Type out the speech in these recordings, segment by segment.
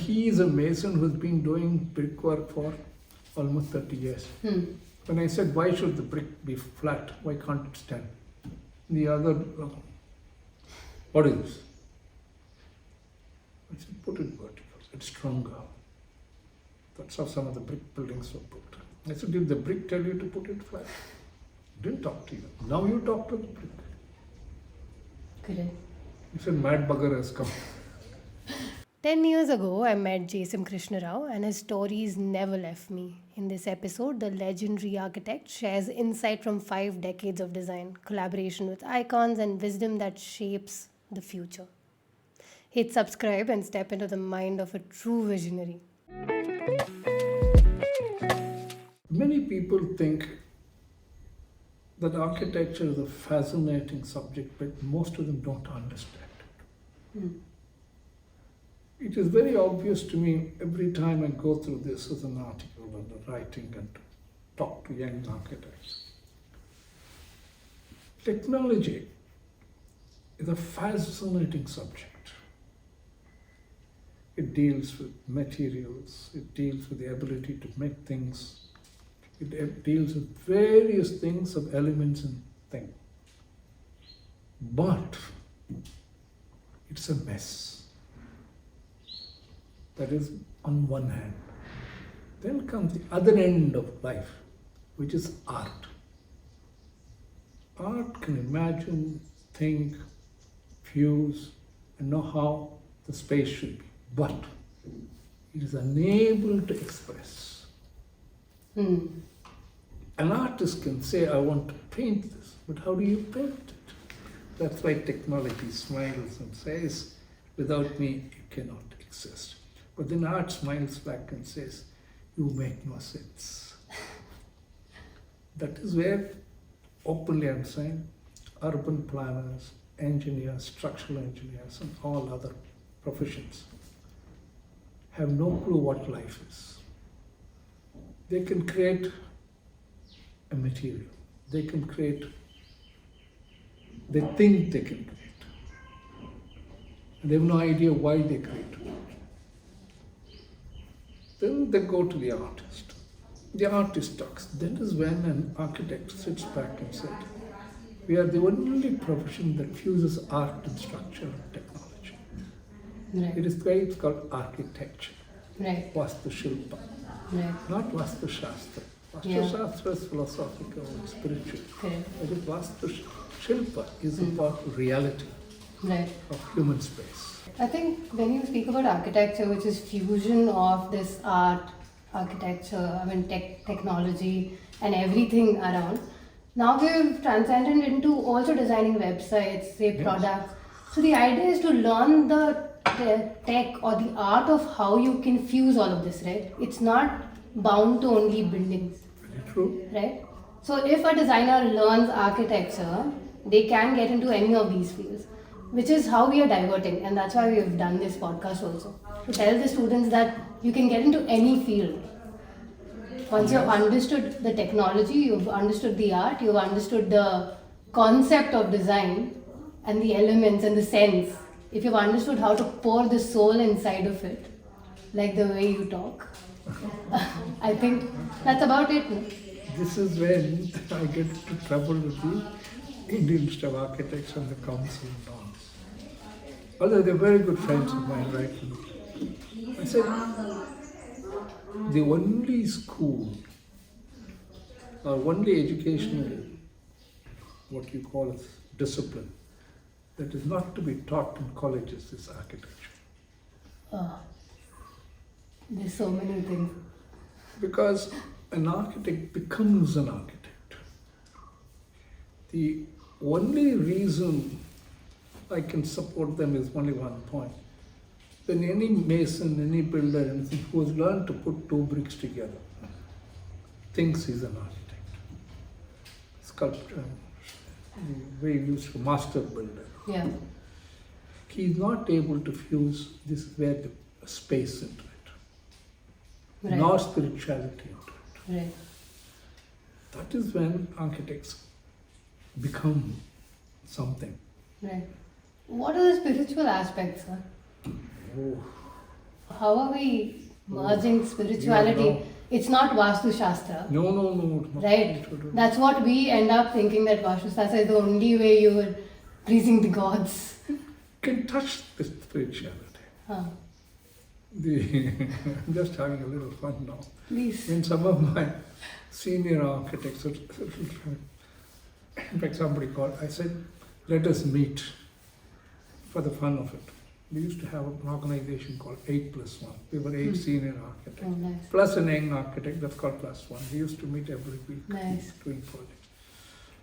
he is a mason who's been doing brickwork for almost 30 years. When I said, why should the brick be flat? Why can't it stand? The other, what is this? I said, put it vertical, it's stronger. That's how some of the brick buildings were built. I said, did the brick tell you to put it flat? Didn't talk to you. Now you talk to the brick. Correct. He said, mad bugger has come. 10 years ago, I met Jaisim Krishna Rao, and his stories never left me. In this episode, the legendary architect shares insight from 5 decades of design, collaboration with icons, and wisdom that shapes the future. Hit subscribe and step into the mind of a true visionary. Many people think that architecture is a fascinating subject, but most of them don't understand it. It is very obvious to me every time I go through this as an article and writing and talk to young architects. Technology is a fascinating subject. It deals with materials, it deals with the ability to make things, it deals with various things of elements and things. But it's a mess. That is on one hand. Then comes the other end of life, which is art. Art can imagine, think, fuse, and know how the space should be. But it is unable to express. An artist can say, I want to paint this, but how do you paint it? That's why technology smiles and says, without me, it cannot exist. But then art smiles back and says, you make no sense. That is where, openly I'm saying, urban planners, engineers, structural engineers, and all other professions have no clue what life is. They can create a material. They can create, they think they can create. And they have no idea why they create. Then they go to the artist. The artist talks. That is when an architect sits back and says, we are the only profession that fuses art and structure and technology. Right. It is why it's called architecture. Right. Vastu Shilpa. Right. Not Vastu Shastra. Vastu Shastra is philosophical and spiritual. Correct. But Vastu Shilpa is about reality of human space. I think when you speak about architecture, which is fusion of this art, architecture, technology and everything around, now we've transcended into also designing websites, say products. So the idea is to learn the tech or the art of how you can fuse all of this, right? It's not bound to only buildings. Very true. Right? So if a designer learns architecture, they can get into any of these fields, which is how we are diverting, and that's why we have done this podcast also, to tell the students that you can get into any field. Once you've understood the technology, you've understood the art, you've understood the concept of design and the elements and the sense, if you've understood how to pour the soul inside of it, like the way you talk, I think that's about it. No? This is when I get into trouble with the Indian Institute of Architects and the Council and all. Although they're very good friends of mine, right? I said, the only school or only educational, what you call as discipline, that is not to be taught in colleges is architecture. There's so many things. Because an architect becomes an architect. The only reason I can support them is only one point. When any mason, any builder, anything who has learned to put 2 bricks together thinks he's an architect. Sculptor, the way he used to master builder. Yeah. He's not able to fuse this where the space into it, nor spirituality into it. Right. That is when architects become something. Right. What are the spiritual aspects, sir? Oh, How are we merging spirituality? Yeah, no. It's not Vastu Shastra. No. Right. That's what we end up thinking, that Vastu Shastra is the only way you are pleasing the gods. Can touch the spirituality. Huh. I'm just having a little fun now. Please. In some of my senior architects, in fact somebody called, I said, let us meet for the fun of it. We used to have an organization called 8+1. We were 8 senior architects. Oh, nice. Plus an young architect, that's called +1. We used to meet every week Nice. doing projects.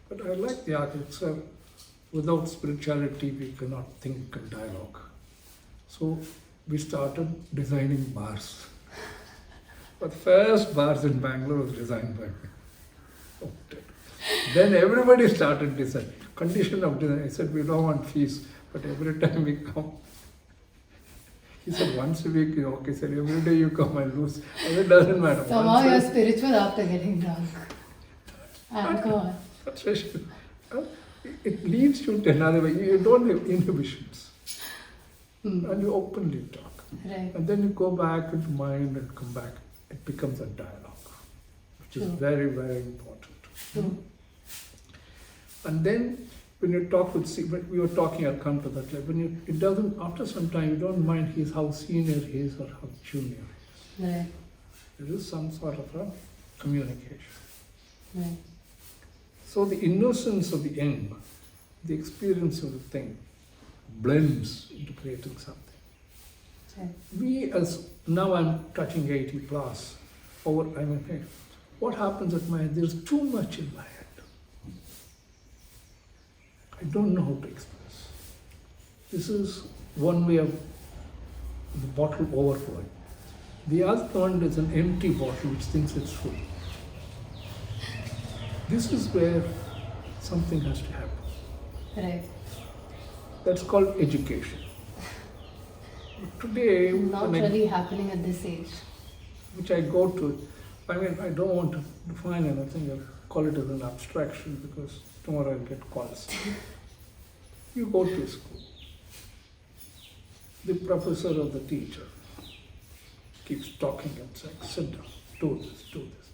But I like the architects. Without spirituality, we cannot think and dialogue. So we started designing bars. But first bars in Bangalore was designed by me. Okay. Then everybody started design. Condition of design. I said, we don't want fees, but every time we come. He said, once a week, okay, sir, every day you come and lose. It doesn't matter. Somehow you're spiritual after getting drunk. Alcohol. It leads you to another way. You don't have inhibitions. And you openly talk. Right. And then you go back into mind and come back. It becomes a dialogue, which is True. very, very important. True. And then when you talk with, when we were talking, I'll come to that later. When you, it doesn't, after some time, you don't mind how senior he is or how junior he is. Right. There is some sort of a communication. Right. So the innocence of the young, the experience of the thing, blends into creating something. Right. We as, now I'm touching 80 plus, hey, what happens at my head? There's too much in my head. I don't know how to express. This is one way of the bottle overflowing. The other one is an empty bottle which thinks it's full. This is where something has to happen. Right. That's called education. Today, Not when really happening at this age. which I go to, I mean, I don't want to define anything, I'll call it as an abstraction because tomorrow I'll get calls. You go to school. The professor or the teacher keeps talking and saying, sit down, do this, do this.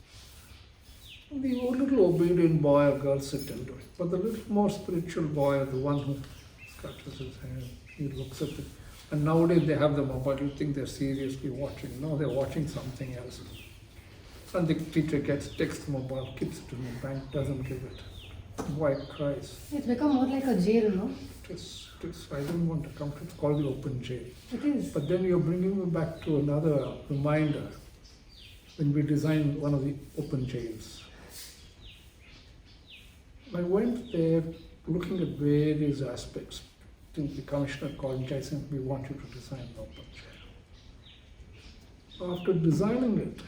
The little obedient boy or girl sit and do it. But the little more spiritual boy, the one who scratches his hand, he looks at it. And nowadays they have the mobile, you think they're seriously watching. No, they're watching something else. And the teacher gets text mobile, keeps it in the bank, doesn't give it. Boy cries. It's become more like a jail, no? I don't want to come to, it's called the open jail. It is. But then you're bringing me back to another reminder when we designed one of the open jails. I went there looking at various aspects. I think the commissioner called Jaisim, we want you to design an open jail. After designing it,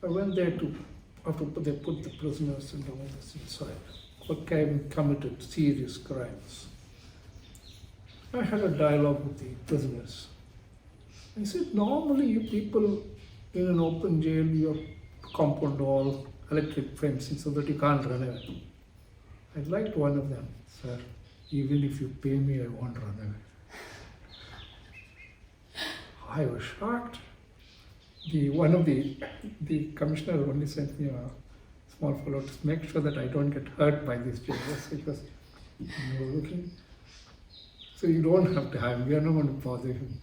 I went there after they put the prisoners and all this inside, who committed serious crimes. I had a dialogue with the prisoners. I said, normally you people in an open jail, your compound wall, electric fencing so that you can't run away. I liked one of them, sir, even if you pay me, I won't run away. I was shocked. The commissioner only sent me a small fellow to make sure that I don't get hurt by these jailers because you were looking. So you don't have to have him, we are not going to bother him.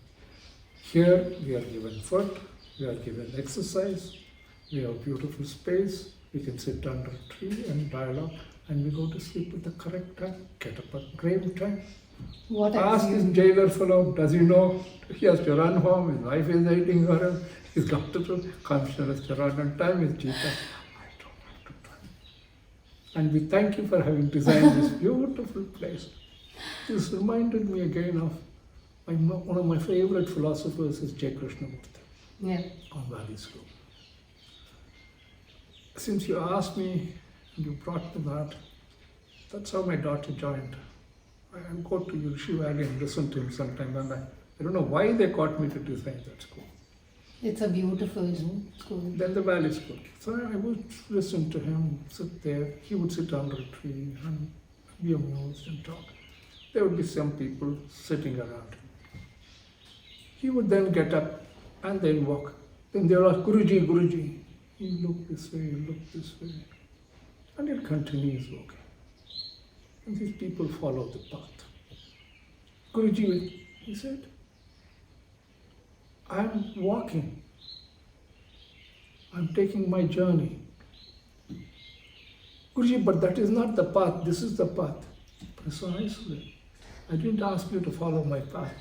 Here we are given food, we are given exercise, we have beautiful space, we can sit under a tree and dialogue, and we go to sleep at the correct time, get up at grave time. What Ask else? this jailer fellow, does he know he has to run home, his wife is waiting for him, he's got to do, commissioner has to run on time, his chief. I don't want to run. And we thank you for having designed this beautiful place. This reminded me again of one of my favorite philosophers is Krishna Rao Yeah. on Valley School. Since you asked me and you brought me that, that's how my daughter joined. I go to Yushi Valley and listen to him sometime, and I don't know why they got me to design that school. It's a beautiful school. Then the Valley School. So I would listen to him, sit there. He would sit under a tree and be amused and talk. There would be some people sitting around him. He would then get up and then walk. Then they will ask, Guruji, Guruji, you look this way, you look this way. And it continues walking. And these people follow the path. Guruji, he said, I'm walking. I'm taking my journey. Guruji, but that is not the path, this is the path. Precisely. I didn't ask you to follow my path.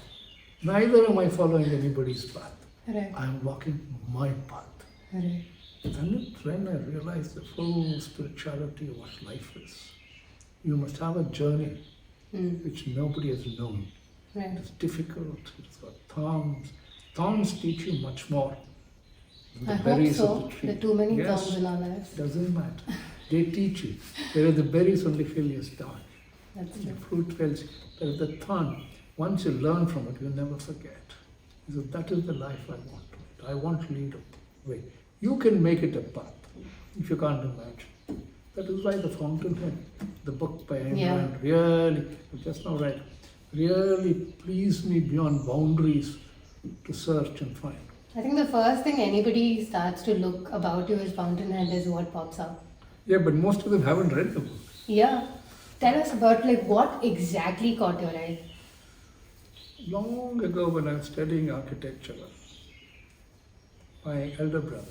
Neither am I following anybody's path. Right. I am walking my path. Right. And when I realized the full spirituality of what life is, you must have a journey which nobody has known. Right. It's difficult, it's got thorns. Thorns teach you much more than the I hope berries so. of the tree. There are too many Yes, thorns in our lives. doesn't matter. They teach you. Whereas the berries only fill your stomach. That's The true. fruit tells you. Whereas the thorn, once you learn from it, you'll never forget. So that is the life I want to lead. I want to lead a way. You can make it a path if you can't imagine. That is why the Fountainhead, the book by Ayn Rand, really, just now read, really pleased me beyond boundaries to search and find. I think the first thing anybody starts to look about you is Fountainhead is what pops up. Yeah, but most of them haven't read the book. Yeah. Tell us about what exactly caught your eye. Long ago when I was studying architecture, my elder brother,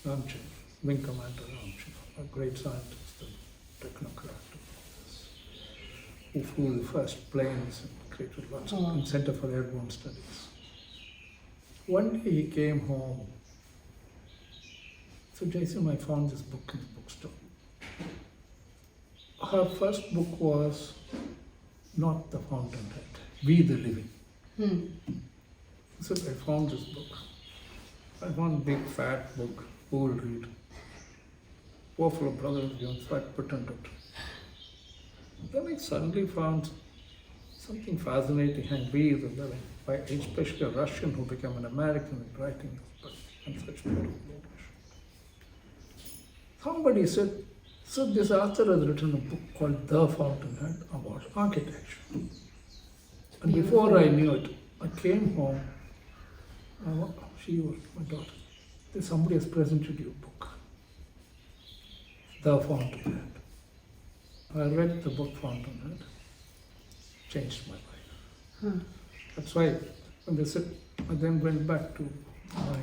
Ramchandra, Wing Commander Ramchandra, a great scientist and technocrat, who flew the first planes and created lots of Center for Airborne Studies. One day he came home. So Jaisim, I found this book in the bookstore. Her first book was not The Fountainhead, We the Living. So I found this book. I found a big fat book, who will read? Poor fellow brother, fat pretended. Then I suddenly found something fascinating and We the Living, by especially a Russian who became an American in writing this book, and such beautiful English. Somebody said, so this author has written a book called The Fountainhead about architecture. And before I knew it, I came home, she was my daughter, somebody has presented you a book, The Fountainhead. I read the book Fountainhead, changed my life. That's why when they said, I then went back to my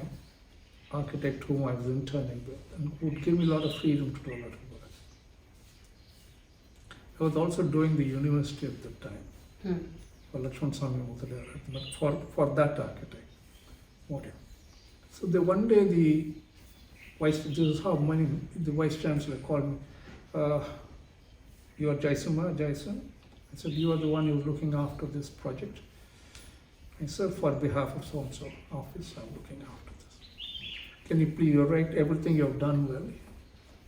architect whom I was interning with and who would give me a lot of freedom to do a lot of work. I was also doing the university at the time for Lakshman Swami Muthalia, but for that architect. So one day the vice, this is how the vice chancellor called me, you are Jaisim? I said, you are the one who's looking after this project. I said, for behalf of so-and-so office, I'm looking after this. Can you please write everything you have done well?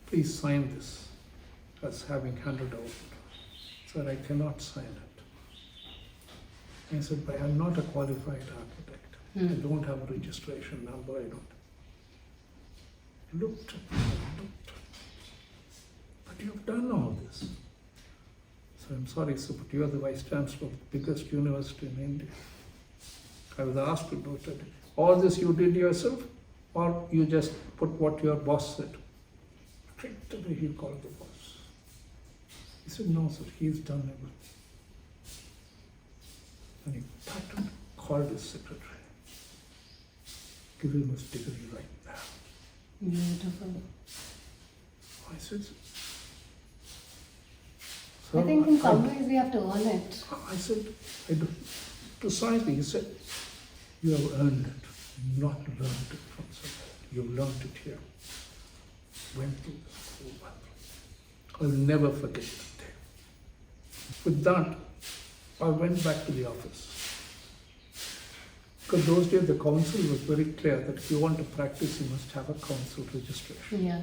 Please sign this as having handed over. Sir, I cannot sign it. I said, but I'm not a qualified architect. I don't have a registration number, I don't. Looked. But you've done all this. So I'm sorry, sir, but you are the vice chancellor of the biggest university in India. I was asked to do it. All this you did yourself, or you just put what your boss said? Straight away he called the boss. He said, no, sir, he's done everything. And he patted, called his secretary. Give him his degree right now. Beautiful. I said, I think in some ways we have to earn it. I said, I do. Precisely, he said, you have earned it, not learned it from somewhere. You've learned it here. Went through this whole battle. I'll never forget that day. With that, I went back to the office. Because those days the council was very clear that if you want to practice, you must have a council registration. Yeah.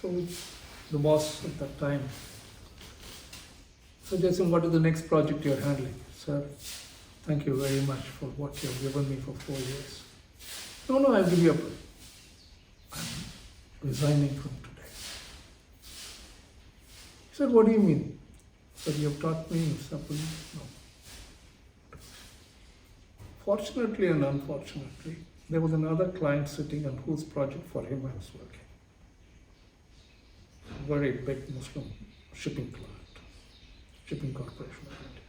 So the boss at that time said, Jaisim, what is the next project you're handling? Sir, thank you very much for what you have given me for 4 years. No, I'll give you I'm resigning from today. He said, what do you mean? Sir, you have taught me something. No. Fortunately and unfortunately, there was another client sitting on whose project for him I was working. Very big Muslim shipping client, shipping corporation of India.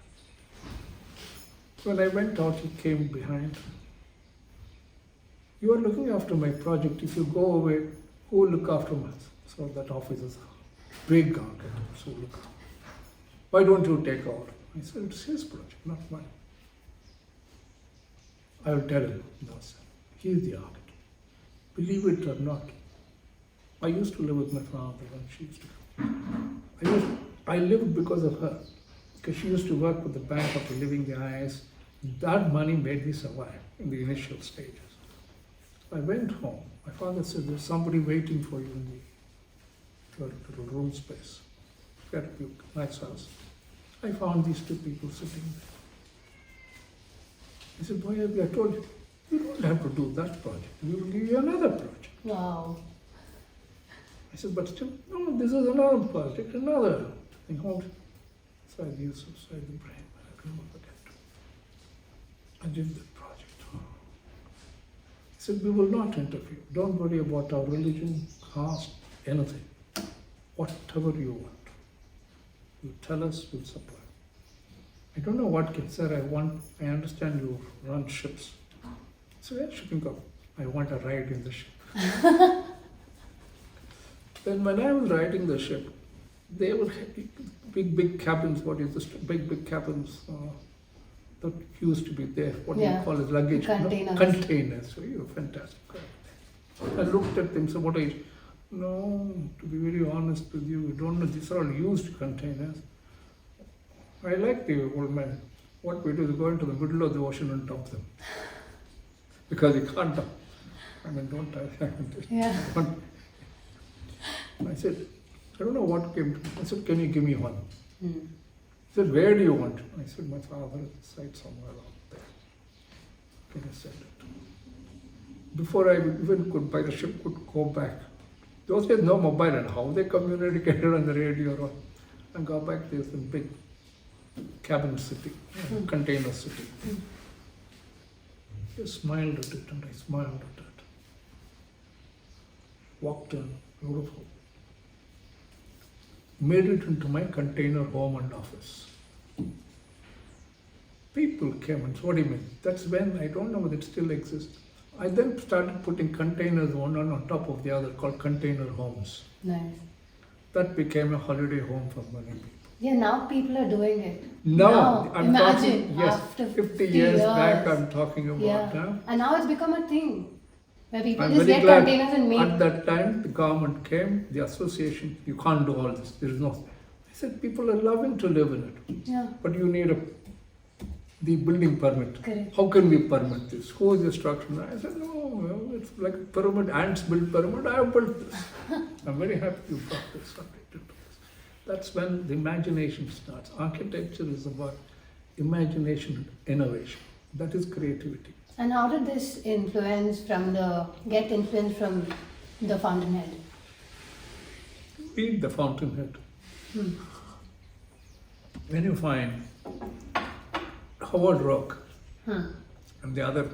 When I went out, he came behind. You are looking after my project. If you go away, who will look after me? So that office is big architect, so look. Why don't you take over? I said, it's his project, not mine. I will tell him, no sir, he is the architect. Believe it or not, I used to live with my father when she used to come. I lived because of her, because she used to work with the bank after leaving the IIS. That money made me survive in the initial stages. I went home. My father said, there's somebody waiting for you in your little room space. Got a nice house. I found these two people sitting there. I said, why have you? I told you, you don't have to do that project. We will give you another project. Wow. I said, but still, no, this is another project, another thing. Side Yusuf, side Ibrahim, I can never forget. I did that project. He said, we will not interfere. Don't worry about our religion, caste, anything. Whatever you want. You tell us, we'll supply. I don't know what came, sir, I understand you run ships. So yeah, shipping company. I want a ride in the ship. Then when I was riding the ship, they were big cabins, what is this, big cabins that used to be there, what do you call it, luggage? Containers. No? Containers, so you're fantastic. I looked at them, so what I, no, to be very honest with you, you don't know, these are all used containers. I like the old man. What we do is go into the middle of the ocean and dump them. Because you can't dump. I mean, don't I? Yeah. I said, I don't know what came to me. I said, can you give me one? Hmm. He said, where do you want it? I said, my father is site somewhere out there. Can you send it? Before I even could buy the ship, could go back. Those days, no mobile, and how they communicated on the radio. And go back, there's some big cabin city, container city. He smiled at it, and I smiled at it. Walked in, beautiful. Made it into my container home and office. People came and said, what do you mean? That's when, I don't know whether it still exists. I then started putting containers one on top of the other, called container homes. Nice. That became a holiday home for many people. Yeah, now people are doing it. Now I'm imagine talking, yes, after 50 years back I'm talking about. Yeah. And now it's become a thing. Where people I'm just very get glad containers and make. at that time the government came, the association, you can't do all this. There is no. I said people are loving to live in it. Yeah. But you need the building permit. Correct. How can we permit this? Who is the structure? I said, no, it's like a pyramid, ants build pyramid, I have built this. I'm very happy you brought this up. That's when the imagination starts. Architecture is about imagination and innovation. That is creativity. And how did this get influence from the Fountainhead? Read the Fountainhead. When you find Howard Rock and the other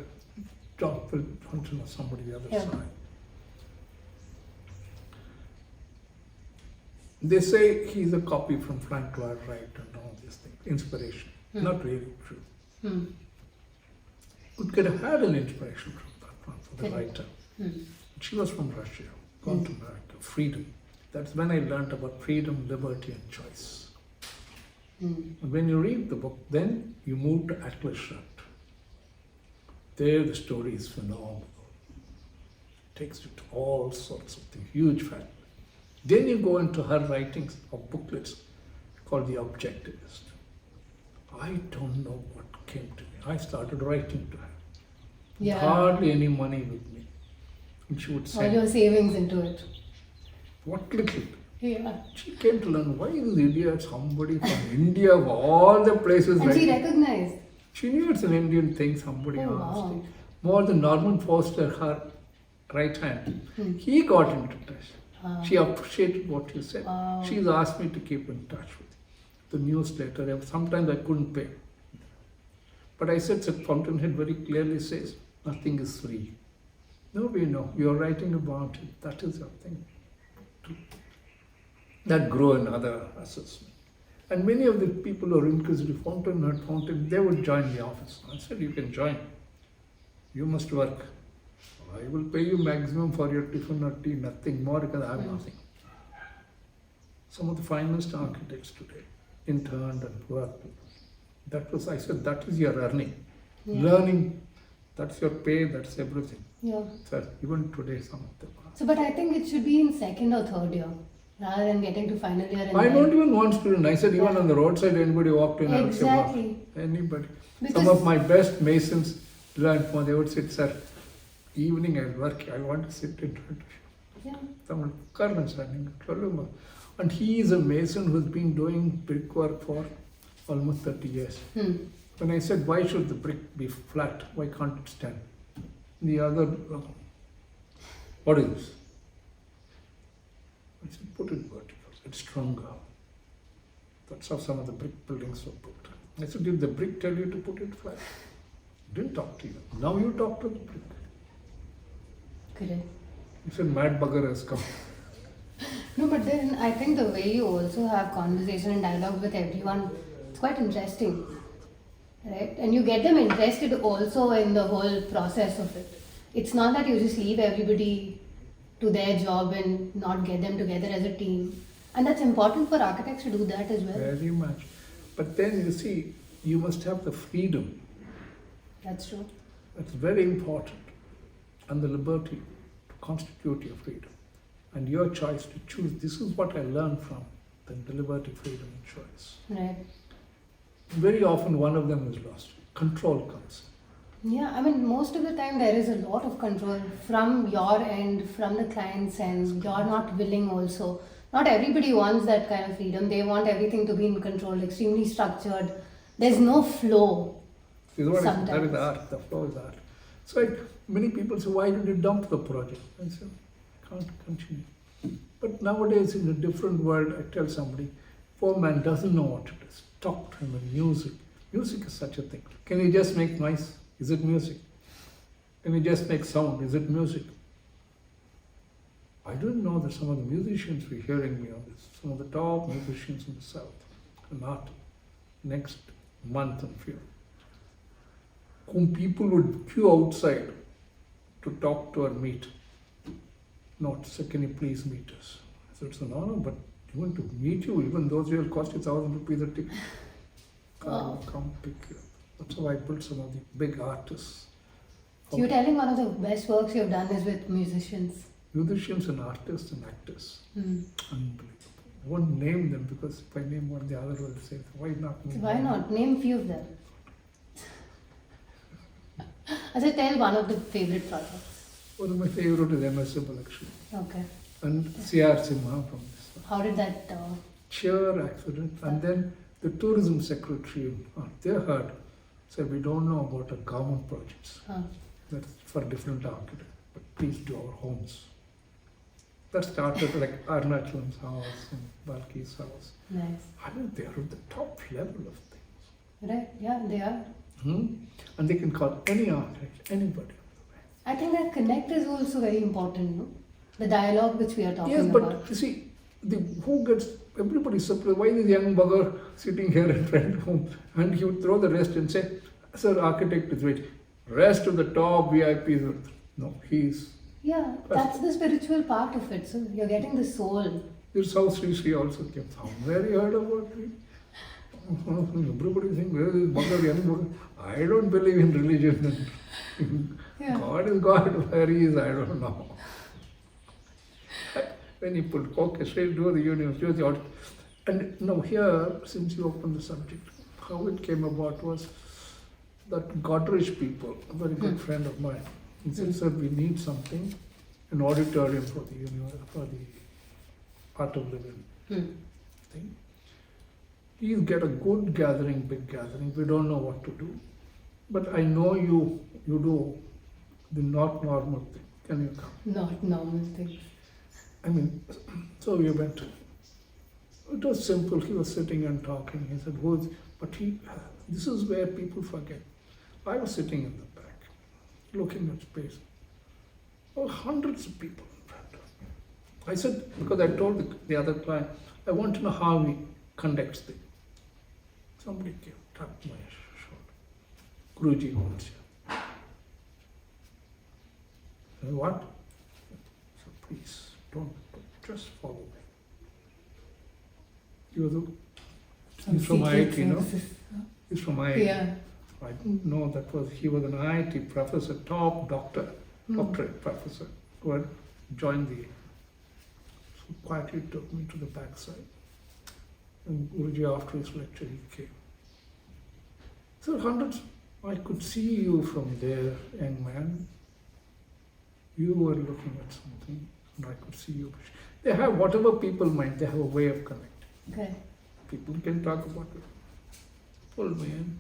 John Fountain or somebody the other side, they say he's a copy from Frank Lloyd Wright and all these things. Inspiration. Not really true. We could have had an inspiration from that one for the writer. She was from Russia, gone to America. Freedom. That's when I learned about freedom, liberty, and choice. And when you read the book, then you move to Atlas Shrugged. There the story is phenomenal. It takes you to all sorts of things, huge fact. Then you go into her writings or booklets called The Objectivist. I don't know what came to me. I started writing to her. Yeah. Hardly any money with me. And she would All send your savings into it. what little. Yeah. She came to learn why is India somebody from India of all the places. And she writing. recognized. She knew it's an Indian thing, somebody Oh, asked. wow. More than Norman Foster, her right hand. He got into touch. She appreciated what you said. Wow. She's asked me to keep in touch with you. The newsletter, sometimes I couldn't pay. But I said, Fountainhead very clearly says, nothing is free. No, we know. You're writing about it. That is your thing. That grow in other assessments. And many of the people who are inquisitive, Fountainhead, they would join the office. I said, you can join. You must work. I will pay you maximum for your tiffin or tea, nothing more because I have nothing. Some of the finest architects today interned and worked. That was, I said, that is your earning. Yeah. Learning, that's your pay, that's everything. Yeah. So even today, some of them are. So, but I think it should be in second or third year rather than getting to final year. And I then- don't even want students. I said, even Yeah. on the roadside, anybody walked in, I would say, wow. Exactly. Anybody. Because- Some of my best masons learned from, they would sit, sir, evening I'll work, I want to sit in front of you. Yeah. Someone, Karnan standing, and he is a mason who's been doing brickwork for almost 30 years. When I said, why should the brick be flat? Why can't it stand? The other, what is this? I said, put it vertical, it's stronger. That's how some of the brick buildings were put. I said, did the brick tell you to put it flat? Didn't talk to you. Now you talk to the brick. Correct. He said, mad bugger has come. No, but then I think the way you also have conversation and dialogue with everyone, it's quite interesting, right? And you get them interested also in the whole process of it. It's not that you just leave everybody to their job and not get them together as a team. And that's important for architects to do that as well. Very much. But then you see, you must have the freedom. That's true. That's very important. And the liberty to constitute your freedom. And your choice to choose. This is what I learned from the liberty, freedom, and choice. Right. Very often one of them is lost. Control comes. Yeah, I mean, most of the time there is a lot of control from your end, from the client's end. You're not willing also. Not everybody wants that kind of freedom. They want everything to be in control, extremely structured. There's no flow. This is what Sometimes. that is art. The flow is art. So many people say, why did you dump the project? I say, I can't continue. But nowadays in a different world, I tell somebody, poor man doesn't know what it is. Talk to him in music. Music is such a thing. Can you just make noise? Is it music? Can you just make sound? Is it music? I didn't know that some of the musicians were hearing me on this. Some of the top musicians in the South, not next month and few, whom people would queue outside to talk to or meet. Not say, can you please meet us? I said, it's an honor, but even to meet you, even those will cost you 1,000 rupees a ticket. Come pick you up. That's how I built some of the big artists. So you're telling one of the best works you've done is with musicians. Musicians and artists and actors. Unbelievable. I won't name them because if I name one, the other will say, why not me? So why not? Name few of them. I said, tell one of the favorite projects. One of my favorite is MS actually. Okay. And C.R. Simha from this one. How did that? Sheer accident. And then the tourism secretary, they heard, said, we don't know about our government projects. That's for different architects, but please do our homes. That started like Arnachalam's house and Balki's house. Nice. I mean, they are at the top level of things. Right? Yeah, they are. And they can call any architect, anybody. I think that connect is also very important, no? The dialogue which we are talking Yes, about. but you see, everybody's surprised. Why is young bugger sitting here in front of home? And he would throw the rest and say, sir, architect is waiting. Rest of the top VIPs, no, he's. Yeah, that's the spiritual part of it. So you're getting the soul. This house Sri also came. Somewhere you heard about me. Everybody saying, where is this bugger, young bugger? I don't believe in religion. Yeah. God is God, where he is, I don't know. When he put, okay, straight do the university. And now here, since you opened the subject, how it came about was that Godrej people, a very good friend of mine, he said, sir, we need something, an auditorium for the Art of Living thing. You get a good gathering, big gathering, we don't know what to do. But I know you do the not normal thing. Can you come? Not normal things. I mean, so we went. It was simple. He was sitting and talking. He said, this is where people forget. I was sitting in the back, looking at space. There were hundreds of people in front of me. I said, because I told the other client, I want to know how he conducts things. Somebody came, tapped my shoulder. Guruji wants you. I said, what? So please, don't, just follow me. He's from IIT, you know? He's from IIT. Yeah. I didn't know he was an IIT professor, top doctorate professor, who had joined so quietly took me to the backside. And Guruji, after his lecture, he came. So hundreds, I could see you from there, young man. You were looking at something, and I could see you. They have, whatever people mind, they have a way of connecting. Okay. People can talk about it. Pull me in.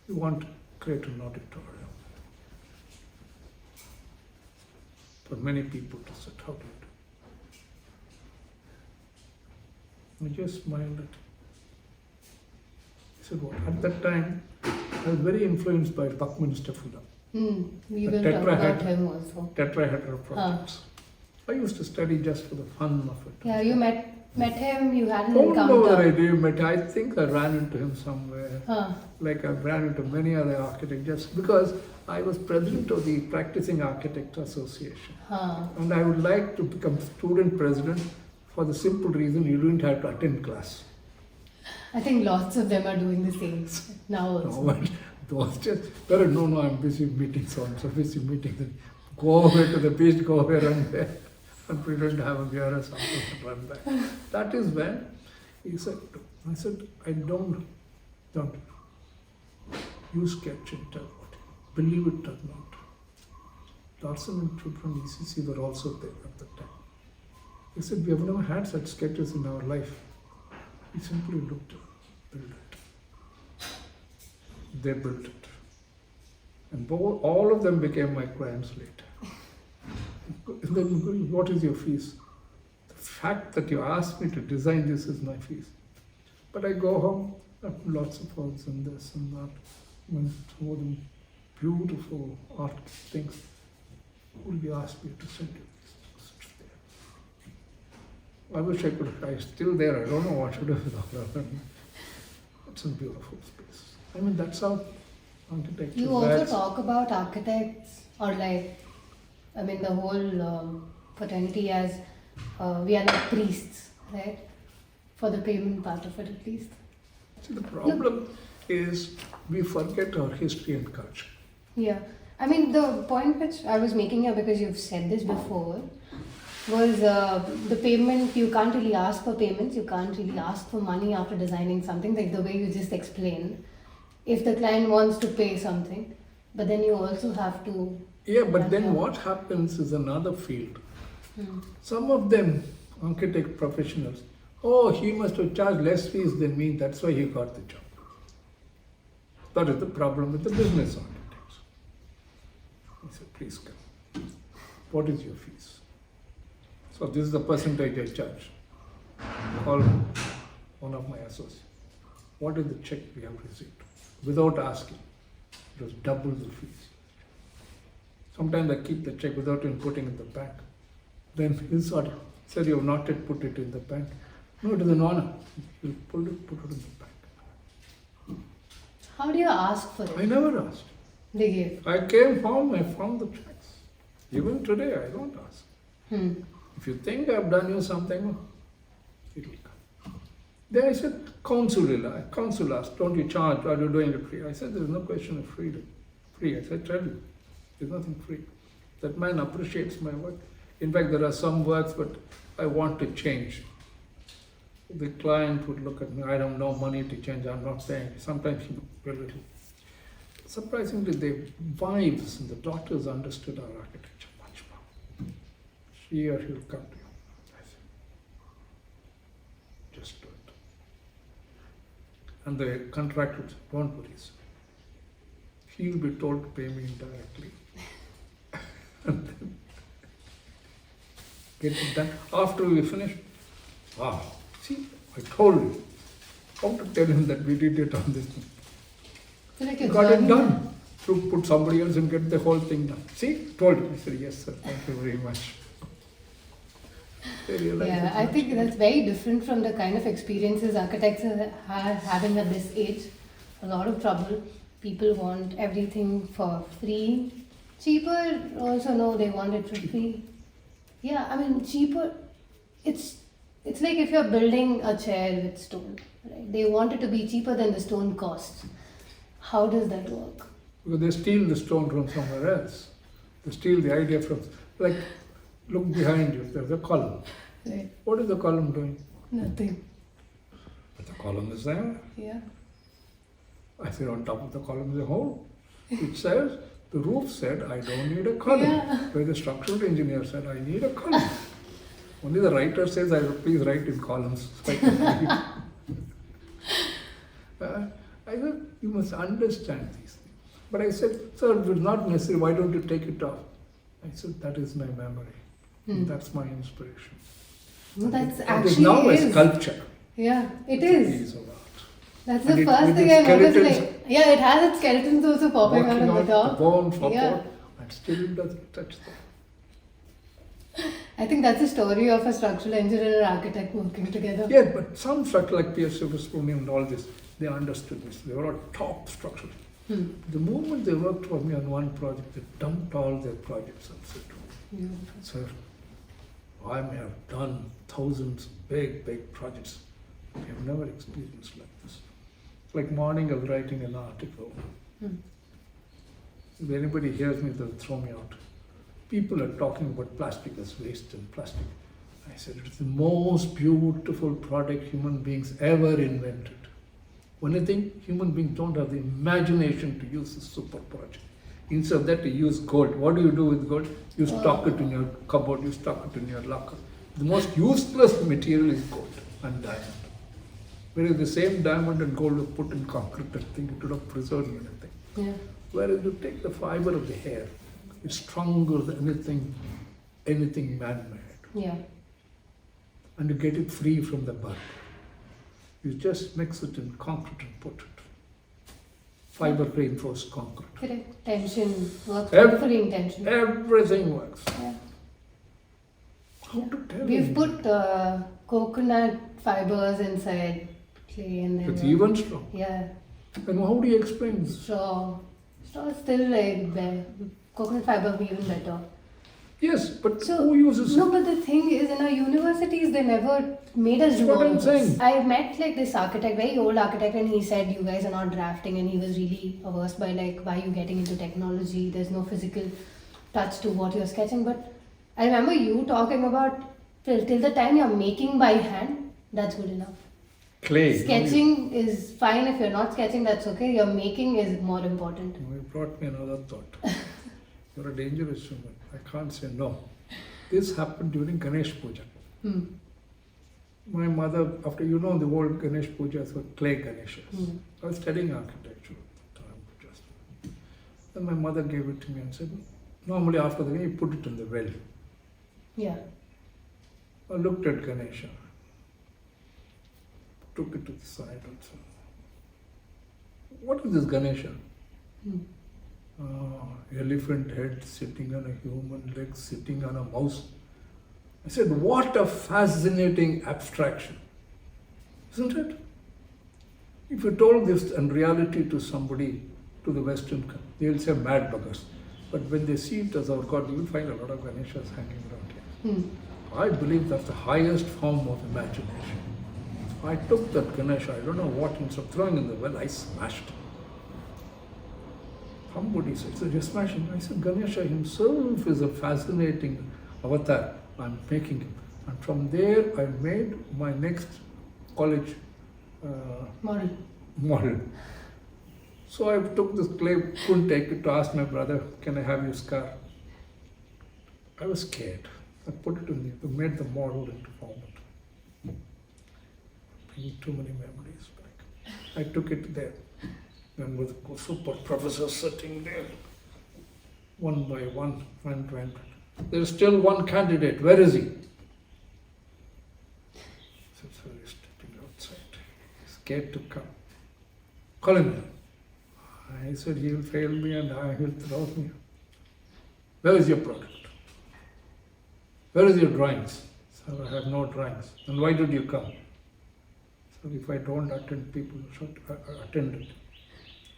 You want to create an auditorium for many people to sit. How do you do? I just smiled at him. He said, what? At that time, I was very influenced by Buckminster Fuller. We will talk about him also. Tetrahedral projects. I used to study just for the fun of it. Yeah, you met him, you had an Don't encounter. know whether I did, but I think I ran into him somewhere. Huh. Like I ran into many other architects, just because I was president of the Practicing Architect Association. Huh. And I would like to become student president for the simple reason you didn't have to attend class. I think lots of them are doing the same now also. No, but those just, no, I'm busy meeting so busy meeting. Then go over to the beach, go over and there, and pretend to have a beer or something and run back. That is when he said, I said, I don't. You sketch and tell what. Believe it or not. Larson and children ECC were also there at the time. He said, we have never had such sketches in our life. We simply looked at it, built it. They built it. And all of them became my clients later. And then, what is your fees? The fact that you asked me to design this is my fees. But I go home, I have lots of thoughts and this and that. And some of them beautiful art things. Will you ask me to send you this? I wish I could. I'm still there. I don't know what to do with all of them. It's a beautiful space. I mean, that's how architecture. You also talk about architects, or the whole fraternity as we are like priests, right? For the payment part of it, at least. See, the problem is we forget our history and culture. Yeah. I mean, the point which I was making here, because you've said this before, was the payment. You can't really ask for payments. You can't really ask for money after designing something, like the way you just explained. If the client wants to pay something, but then you also have to. Yeah, but then what happens is another field. Some of them, architect professionals, he must have charged less fees than me, that's why he got the job. That is the problem with the business architects. I said, please come. What is your fees? So this is the percentage I charge. Call one of my associates. What is the check we have received? Without asking. It was double the fees. Sometimes I keep the check without even putting in the bank. Then he said, you have not yet put it in the bank. No, it is an honor. You put it in the bank. How do you ask for it? I never asked. They gave. I came home, I found the checks. Even today, I don't ask. If you think I've done you something, it will come. Then I said, council asked, don't you charge, are you doing it free? I said, there is no question of freedom. Free, I said, tell you, there's nothing free. That man appreciates my work. In fact, there are some works, but I want to change. The client would look at me, I don't know money to change, I'm not saying. Sometimes he would be a little. Surprisingly, the wives and the daughters understood our architecture much more. She or he will come to you. I said, just do it. And the contractor would say, don't worry, sir. He'll be told to pay me indirectly. And then get it done. After we finish, wow, see, I told you. How to tell him that we did it on this thing. So like He your got it journey- done. To put somebody else and get the whole thing done. See, told him. I said, yes, sir, thank you very much. They realized Yeah, it's I much think more. that's very different from the kind of experiences architects are having at this age. A lot of trouble. People want everything for free. Cheaper, also no, they want it for free. Yeah, I mean cheaper. It's like if you're building a chair with stone, right? They want it to be cheaper than the stone costs. How does that work? Because they steal the stone from somewhere else. They steal the idea from, like, look behind you, there's a column. Right. What is the column doing? Nothing. But the column is there. Yeah. I said, on top of the column is a hole. It says, the roof said, I don't need a column. Yeah. Where the structural engineer said, I need a column. Only the writer says, please write in columns. So I can read. I said, you must understand these things. But I said, sir, it was not necessary. Why don't you take it off? I said, that is my memory. That's my inspiration. No, that's It is actually now a is. sculpture. Yeah, it It's a is. piece of art. That's And the it- first with thing its I noticed. skeletons Like, yeah, it has its skeletons also popping out Walking of the out top. the bone for Yeah. and still doesn't touch them. I think that's the story of a structural engineer and architect working together. Yeah, but some structure like P.S. and all this, they understood this. They were all top structures. The moment they worked for me on one project, they dumped all their projects and said, Yeah. sir, I may have done thousands of big projects. I have never experienced like this. Like morning I was writing an article. If anybody hears me, they'll throw me out. People are talking about plastic as waste and plastic. I said, it's the most beautiful product human beings ever invented. Only thing, human beings don't have the imagination to use this super project. Instead of that, you use gold. What do you do with gold? You stock it in your cupboard, you stock it in your locker. The most useless material is gold and diamond. Whereas the same diamond and gold are put in concrete and thing, it would have preserved anything. Yeah. Whereas you take the fiber of the hair, it's stronger than anything man-made. Yeah. And you get it free from the bud. You just mix it in concrete and put it. Fiber reinforced concrete. Correct. Tension works Ev- beautifully in tension. Everything works. Yeah. How to tell We've you? put coconut fibers inside clay and then. It's even strong. Yeah. And how do you explain this? Straw. Straw is still like there. Coconut fiber would be even better. Yes, but So, who uses no, it? but the thing is, in our universities, they never made us do That's what all I'm of this. saying. I met like this architect, very old architect, and he said, "You guys are not drafting," and he was really averse by like, "Why are you getting into technology? There's no physical touch to what you're sketching." But I remember you talking about till the time you're making by hand, that's good enough. Clay. Sketching is fine if you're not sketching, that's okay. Your making is more important. You brought me another thought. You're a dangerous human. I can't say no. This happened during Ganesh Puja. My mother, after the old Ganesh Pujas were clay Ganeshas. I was studying architecture at the time. Then my mother gave it to me and said, normally after the day you put it in the well. Yeah. I looked at Ganesha, took it to the side and said, what is this Ganesha? Elephant head sitting on a human leg, sitting on a mouse. I said, what a fascinating abstraction, isn't it? If you told this in reality to somebody, to the Western country, they'll say mad buggers. But when they see it as our God, you will find a lot of Ganeshas hanging around here. I believe that's the highest form of imagination. I took that Ganesha, I don't know what, instead of throwing in the well, I smashed it. Somebody said, so you're smashing. I said, Ganesha himself is a fascinating avatar. I'm making him. And from there, I made my next college model. So I took this clay, couldn't take it, to ask my brother, can I have your scar? I was scared. I put it in the, made the model into format. Bringing too many memories back. I took it there. And with super professors sitting there, one by one, went. There is still one candidate. Where is he? I said, sir, he's stepping outside. He's scared to come. Call him here. I I said, he will fail me and I will throw me. Where is your product? Where is your drawings? Sir, I have no drawings. And why did you come? So if I don't attend, people should attend it.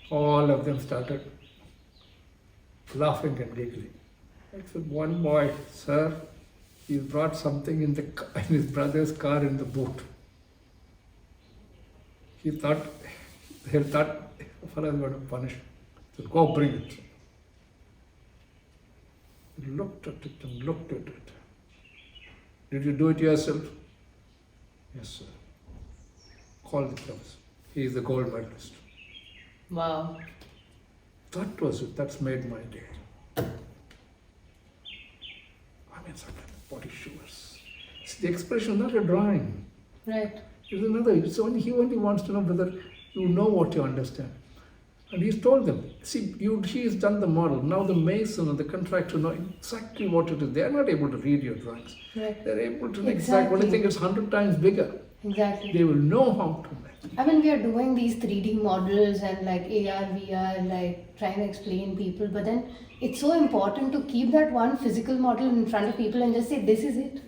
All of them started laughing and giggling. I said, one boy, sir, he brought something in his brother's car in the boot. They thought, fellow is going to punish him. He said, go bring it. He looked at it and looked at it. Did you do it yourself? Yes, sir. Call the professor. He is the gold medalist. Wow. That was it. That's made my day. I mean, sometimes body shivers. It's the expression, not a drawing. Right. It's another. He only wants to know whether you know what you understand. And he's told them, see, he has done the model. Now the mason and the contractor know exactly what it is. They are not able to read your drawings. Right. They're able to Exactly. what do you think? It's 100 times bigger. Exactly. They will know how to make. I mean, we are doing these 3D models and like AR, VR, like trying to explain people, but then it's so important to keep that one physical model in front of people and just say, this is it.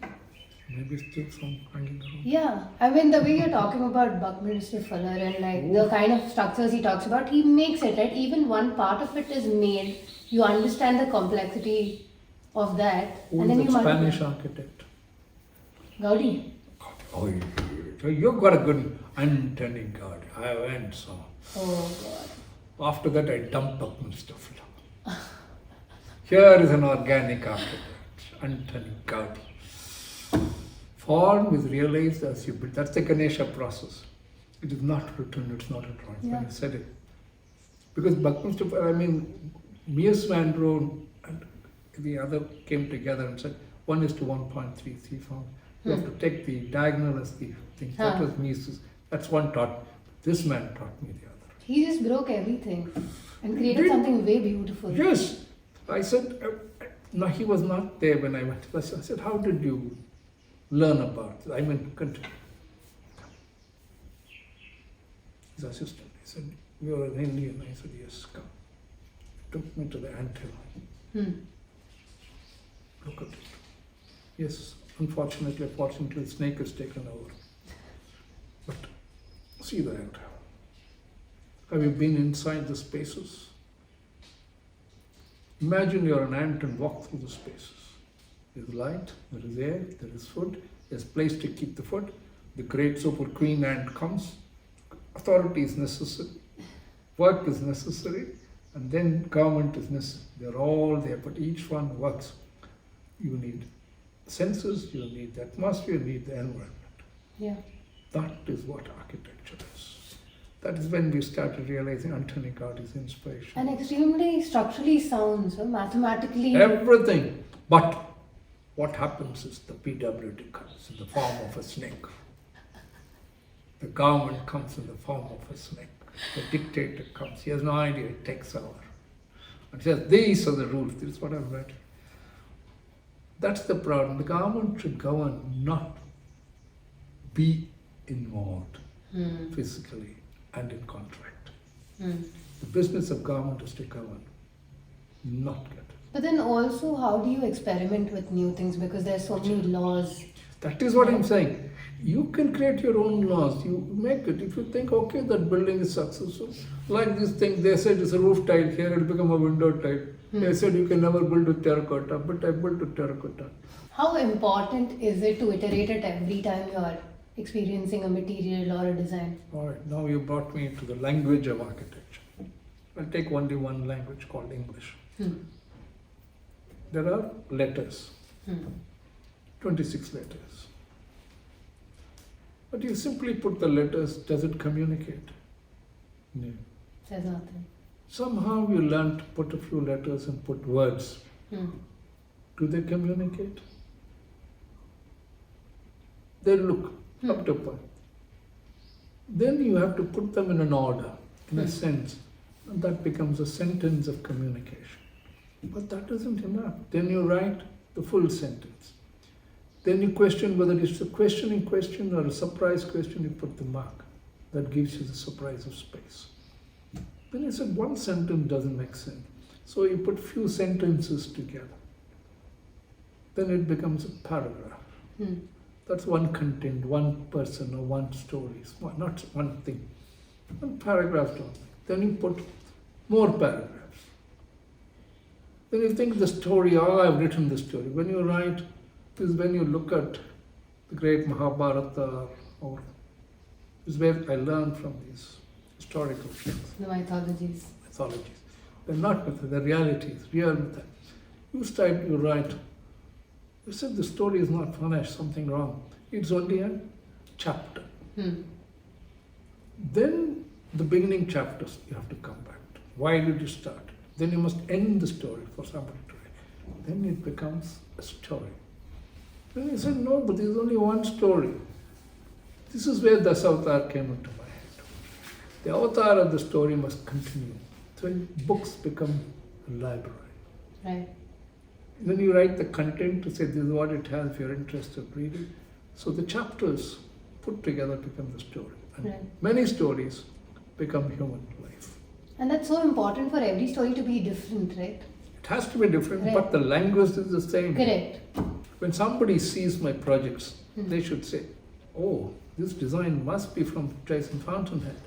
Maybe still some hanging around. Yeah, I mean, the way you're talking about Buckminster Fuller and like the kind of structures he talks about, he makes it, right? Even one part of it is made, you understand the complexity of that. Who and then is you the Spanish architect? Gaudi. Oh, you've got a good unturning God. I went so. Oh, God. After that, I dumped Buckminster Fuller. Here is an organic architect, unturning God. Form is realized as you build. That's the Ganesha process. It is not written, it's not a drawing. Yeah. When you said it. Because Buckminster Fuller, Mies van Roo and the other came together and said 1:1.33 form. You have to take the diagonal as the thing. That was Mies. That's one taught. This man taught me the other. He just broke everything and created something way beautiful. Yes. I said, no, he was not there when I went. I said, how did you learn about it? Continue. His assistant. He said, you are an Indian. I said, yes, come. He took me to the anthill. Look at it. Yes, unfortunately, fortunately, the snake has taken over. But see the anthill. Have you been inside the spaces? Imagine you're an ant and walk through the spaces. There's light, there is air, there is food, there's place to keep the food. The great super queen ant comes. Authority is necessary, work is necessary, and then government is necessary. They're all there, but each one works. You need senses, you need the atmosphere, you need the environment. Yeah. That is what architecture is. That is when we started realizing Anthony Gaudi's inspiration. And extremely structurally sound, so mathematically. Everything. But what happens is the PWD comes in the form of a snake. The government comes in the form of a snake. The dictator comes. He has no idea. It takes over. And says, these are the rules. This is what I've read. That's the problem. The government should govern, not be involved physically and in contract. The business of government is to govern, not get. But then also, how do you experiment with new things? Because there's so many laws. That is what I'm saying. You can create your own laws. You make it. If you think, okay, that building is successful, like this thing, they said it's a roof tile, here it'll become a window tile. They said you can never build with terracotta, but I built with terracotta. How important is it to iterate it every time you're experiencing a material or a design? All right, now you brought me into the language of architecture. I'll take only one language called English. There are letters, 26 letters. But you simply put the letters, does it communicate? No. Says nothing. Somehow you learn to put a few letters and put words. Do they communicate? They look up to point. Then you have to put them in an order, in a sense, and that becomes a sentence of communication. But that isn't enough. Then you write the full sentence. Then you question whether it's a questioning question or a surprise question, you put the mark. That gives you the surprise of space. Then you said one sentence doesn't make sense. So you put few sentences together. Then it becomes a paragraph. That's one content, one person or one story. Not one thing. One paragraph only. Then you put more paragraphs. Then you think the story, I've written the story. When you write, is when you look at the great Mahabharata, or is where I learned from these historical things. The mythologies. They're not myths, they're realities, real myths. You write, you said the story is not finished, something wrong. It's only a chapter. Then the beginning chapters you have to come back to. Why did you start? Then you must end the story for somebody to read. Then it becomes a story. Then you said, no, but there's only one story. This is where the avatar came into my head. The avatar of the story must continue. So books become a library. Right. Then you write the content to say this is what it has if you're interested in reading. So the chapters put together become the story. And many stories become human life. And that's so important for every story to be different, right? It has to be different, Right. but the language is the same. Correct. When somebody sees my projects, they should say, oh, this design must be from Jaisim Fountainhead.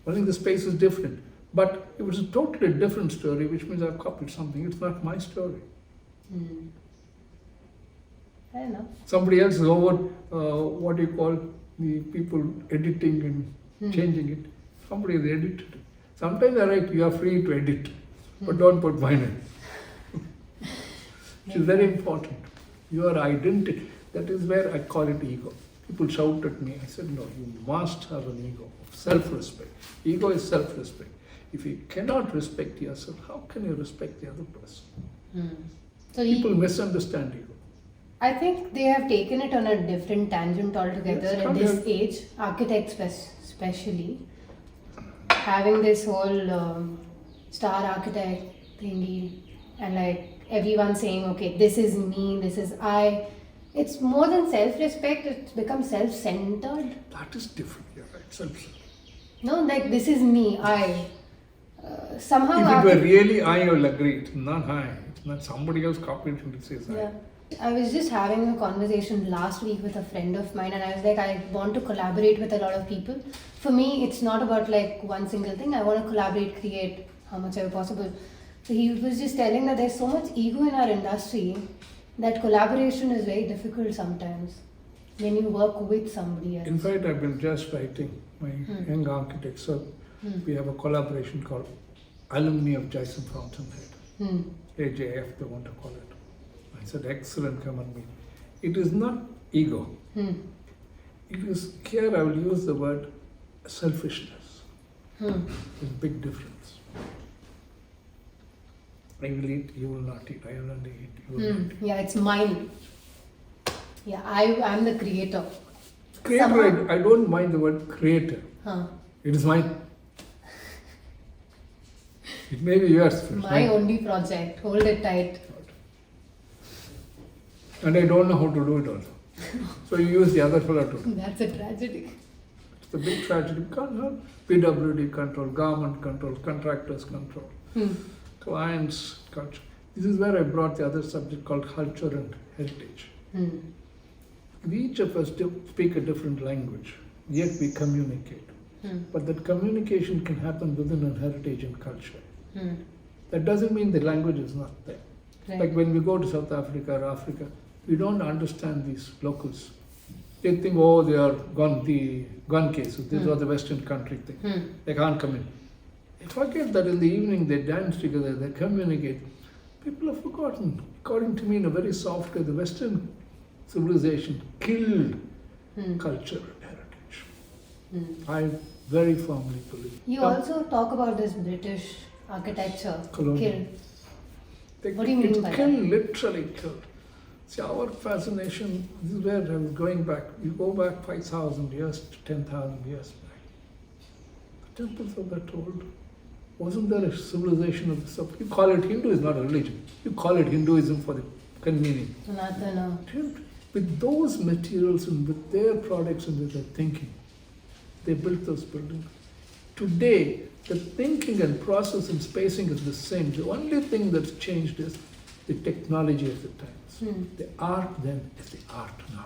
Only the space is different. But if it's a totally different story, which means I've copied something, it's not my story. Fair enough. Somebody else is over, what do you call, the people editing and changing it. Somebody has edited it. Sometimes I write, you are free to edit, but don't put my name. Which is very important. Your identity, that is where I call it ego. People shout at me, I said, no, you must have an ego of self-respect. Ego is self-respect. If you cannot respect yourself, how can you respect the other person? So People misunderstand ego. I think they have taken it on a different tangent altogether Yes, at this age, architects especially, having this whole star architect thingy, and like everyone saying, okay, this is me, this is I. It's more than self-respect, it's become self-centered. That is different, yeah, right? Self-centered. No, like this is me, I. Somehow. If it were really I will agree. It's not I. It's not somebody else copied it and says I. Yeah. I was just having a conversation last week with a friend of mine, and I was like, I want to collaborate with a lot of people. For me, it's not about like one single thing. I want to collaborate, create how much ever possible. So he was just telling that there's so much ego in our industry that collaboration is very difficult sometimes when you work with somebody else. In fact, I've been just writing my young architects. So we have a collaboration called Alumni of Jaisim Fountainhead. AJF, they want to call it. I said, excellent, come and meet. It is not ego. It is, here I will use the word selfishness. There's a big difference. I will eat, you will not eat. I will only eat, you will not eat. Yeah, it's mine. Yeah, I'm the creator. Creator, I don't mind the word creator. It is mine. It may be yours. First, My only project. Hold it tight. And I don't know how to do it also. So you use the other fellow to do it. That's a tragedy. It's a big tragedy. You can't have PWD control, government control, contractors control, clients culture. This is where I brought the other subject called culture and heritage. Each of us speak a different language, yet we communicate. But that communication can happen within a heritage and culture. That doesn't mean the language is not there. Right. Like when we go to South Africa or Africa, we don't understand these locals. They think, oh, they are the gun cases. These are the Western country thing. They can't come in. They forget that in the evening they dance together, they communicate. People have forgotten. According to me, in a very soft way, the Western civilization killed culture and heritage. I very firmly believe. You also talk about this British architecture. Colonial. Killed. They, What do you mean by killed, that? literally killed. See, our fascination, this is where I was going back. You go back 5,000 years to 10,000 years back. The temples of that old. Wasn't there a civilization of the sub? You call it Hindu, is not a religion. You call it Hinduism for the convenience. With those materials and with their products and with their thinking, they built those buildings. Today, The thinking and process and spacing is the same. The only thing that's changed is the technology of the times. The art then is the art now.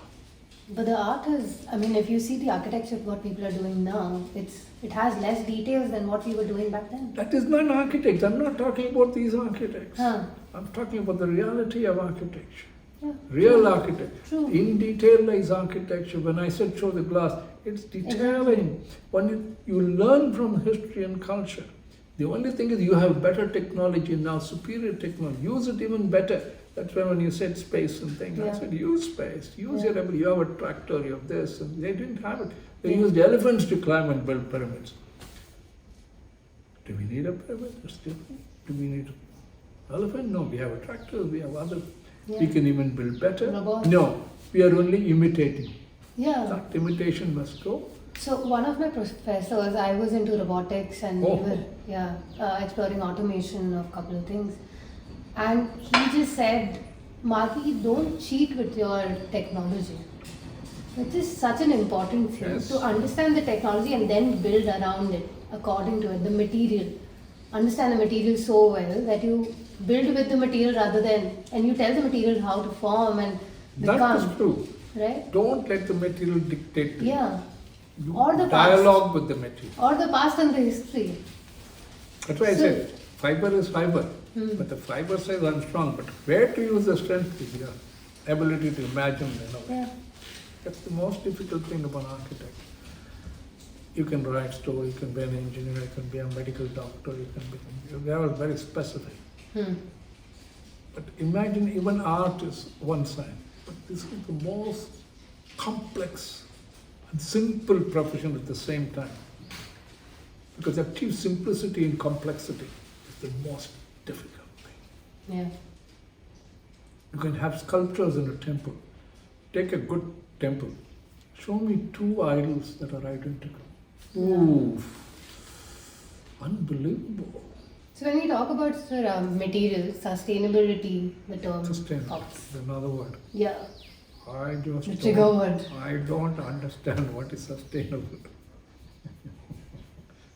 But the art is, I mean, if you see the architecture of what people are doing now, it has less details than what we were doing back then. That is not architects. I'm not talking about these architects. Huh. I'm talking about the reality of architecture. Yeah. Real architecture. True. In detail is architecture. When I said show the glass, it's detailing. When you learn from history and culture, the only thing is you have better technology now, superior technology. Use it even better. That's why when you said space and things, I said use space. Use your ability. You have a tractor, you have this. And they didn't have it. They used elephants to climb and build pyramids. Do we need a pyramid? That's different. Do we need an elephant? No, we have a tractor, we have other. We can even build better. Robots. No, we are only imitating. Yeah. That imitation must go. So one of my professors, I was into robotics and we were exploring automation of a couple of things. And he just said, Madhavi, don't cheat with your technology. Which is such an important thing. Yes. To understand the technology and then build around it, according to it, the material. Understand the material so well that you build with the material rather than, and you tell the material how to form and become. That is true. Right? Don't let the material dictate to you. Yeah. You Or the dialogue with the material. Or the past and the history. That's why I said fiber is fiber. But the fiber says I'm strong. But where to use the strength is your ability to imagine. Yeah. That's the most difficult thing about architect. You can write story, you can be an engineer, you can be a medical doctor, they are very specific. But imagine even art is one side. But this is the most complex and simple profession at the same time. Because achieve simplicity in complexity is the most difficult thing. Yeah. You can have sculptures in a temple. Take a good temple. Show me two idols that are identical. Ooh, unbelievable. So when we talk about materials, sustainability, the term Sustainable comes. is another word. Yeah. I just The trigger word. I don't understand what is sustainable.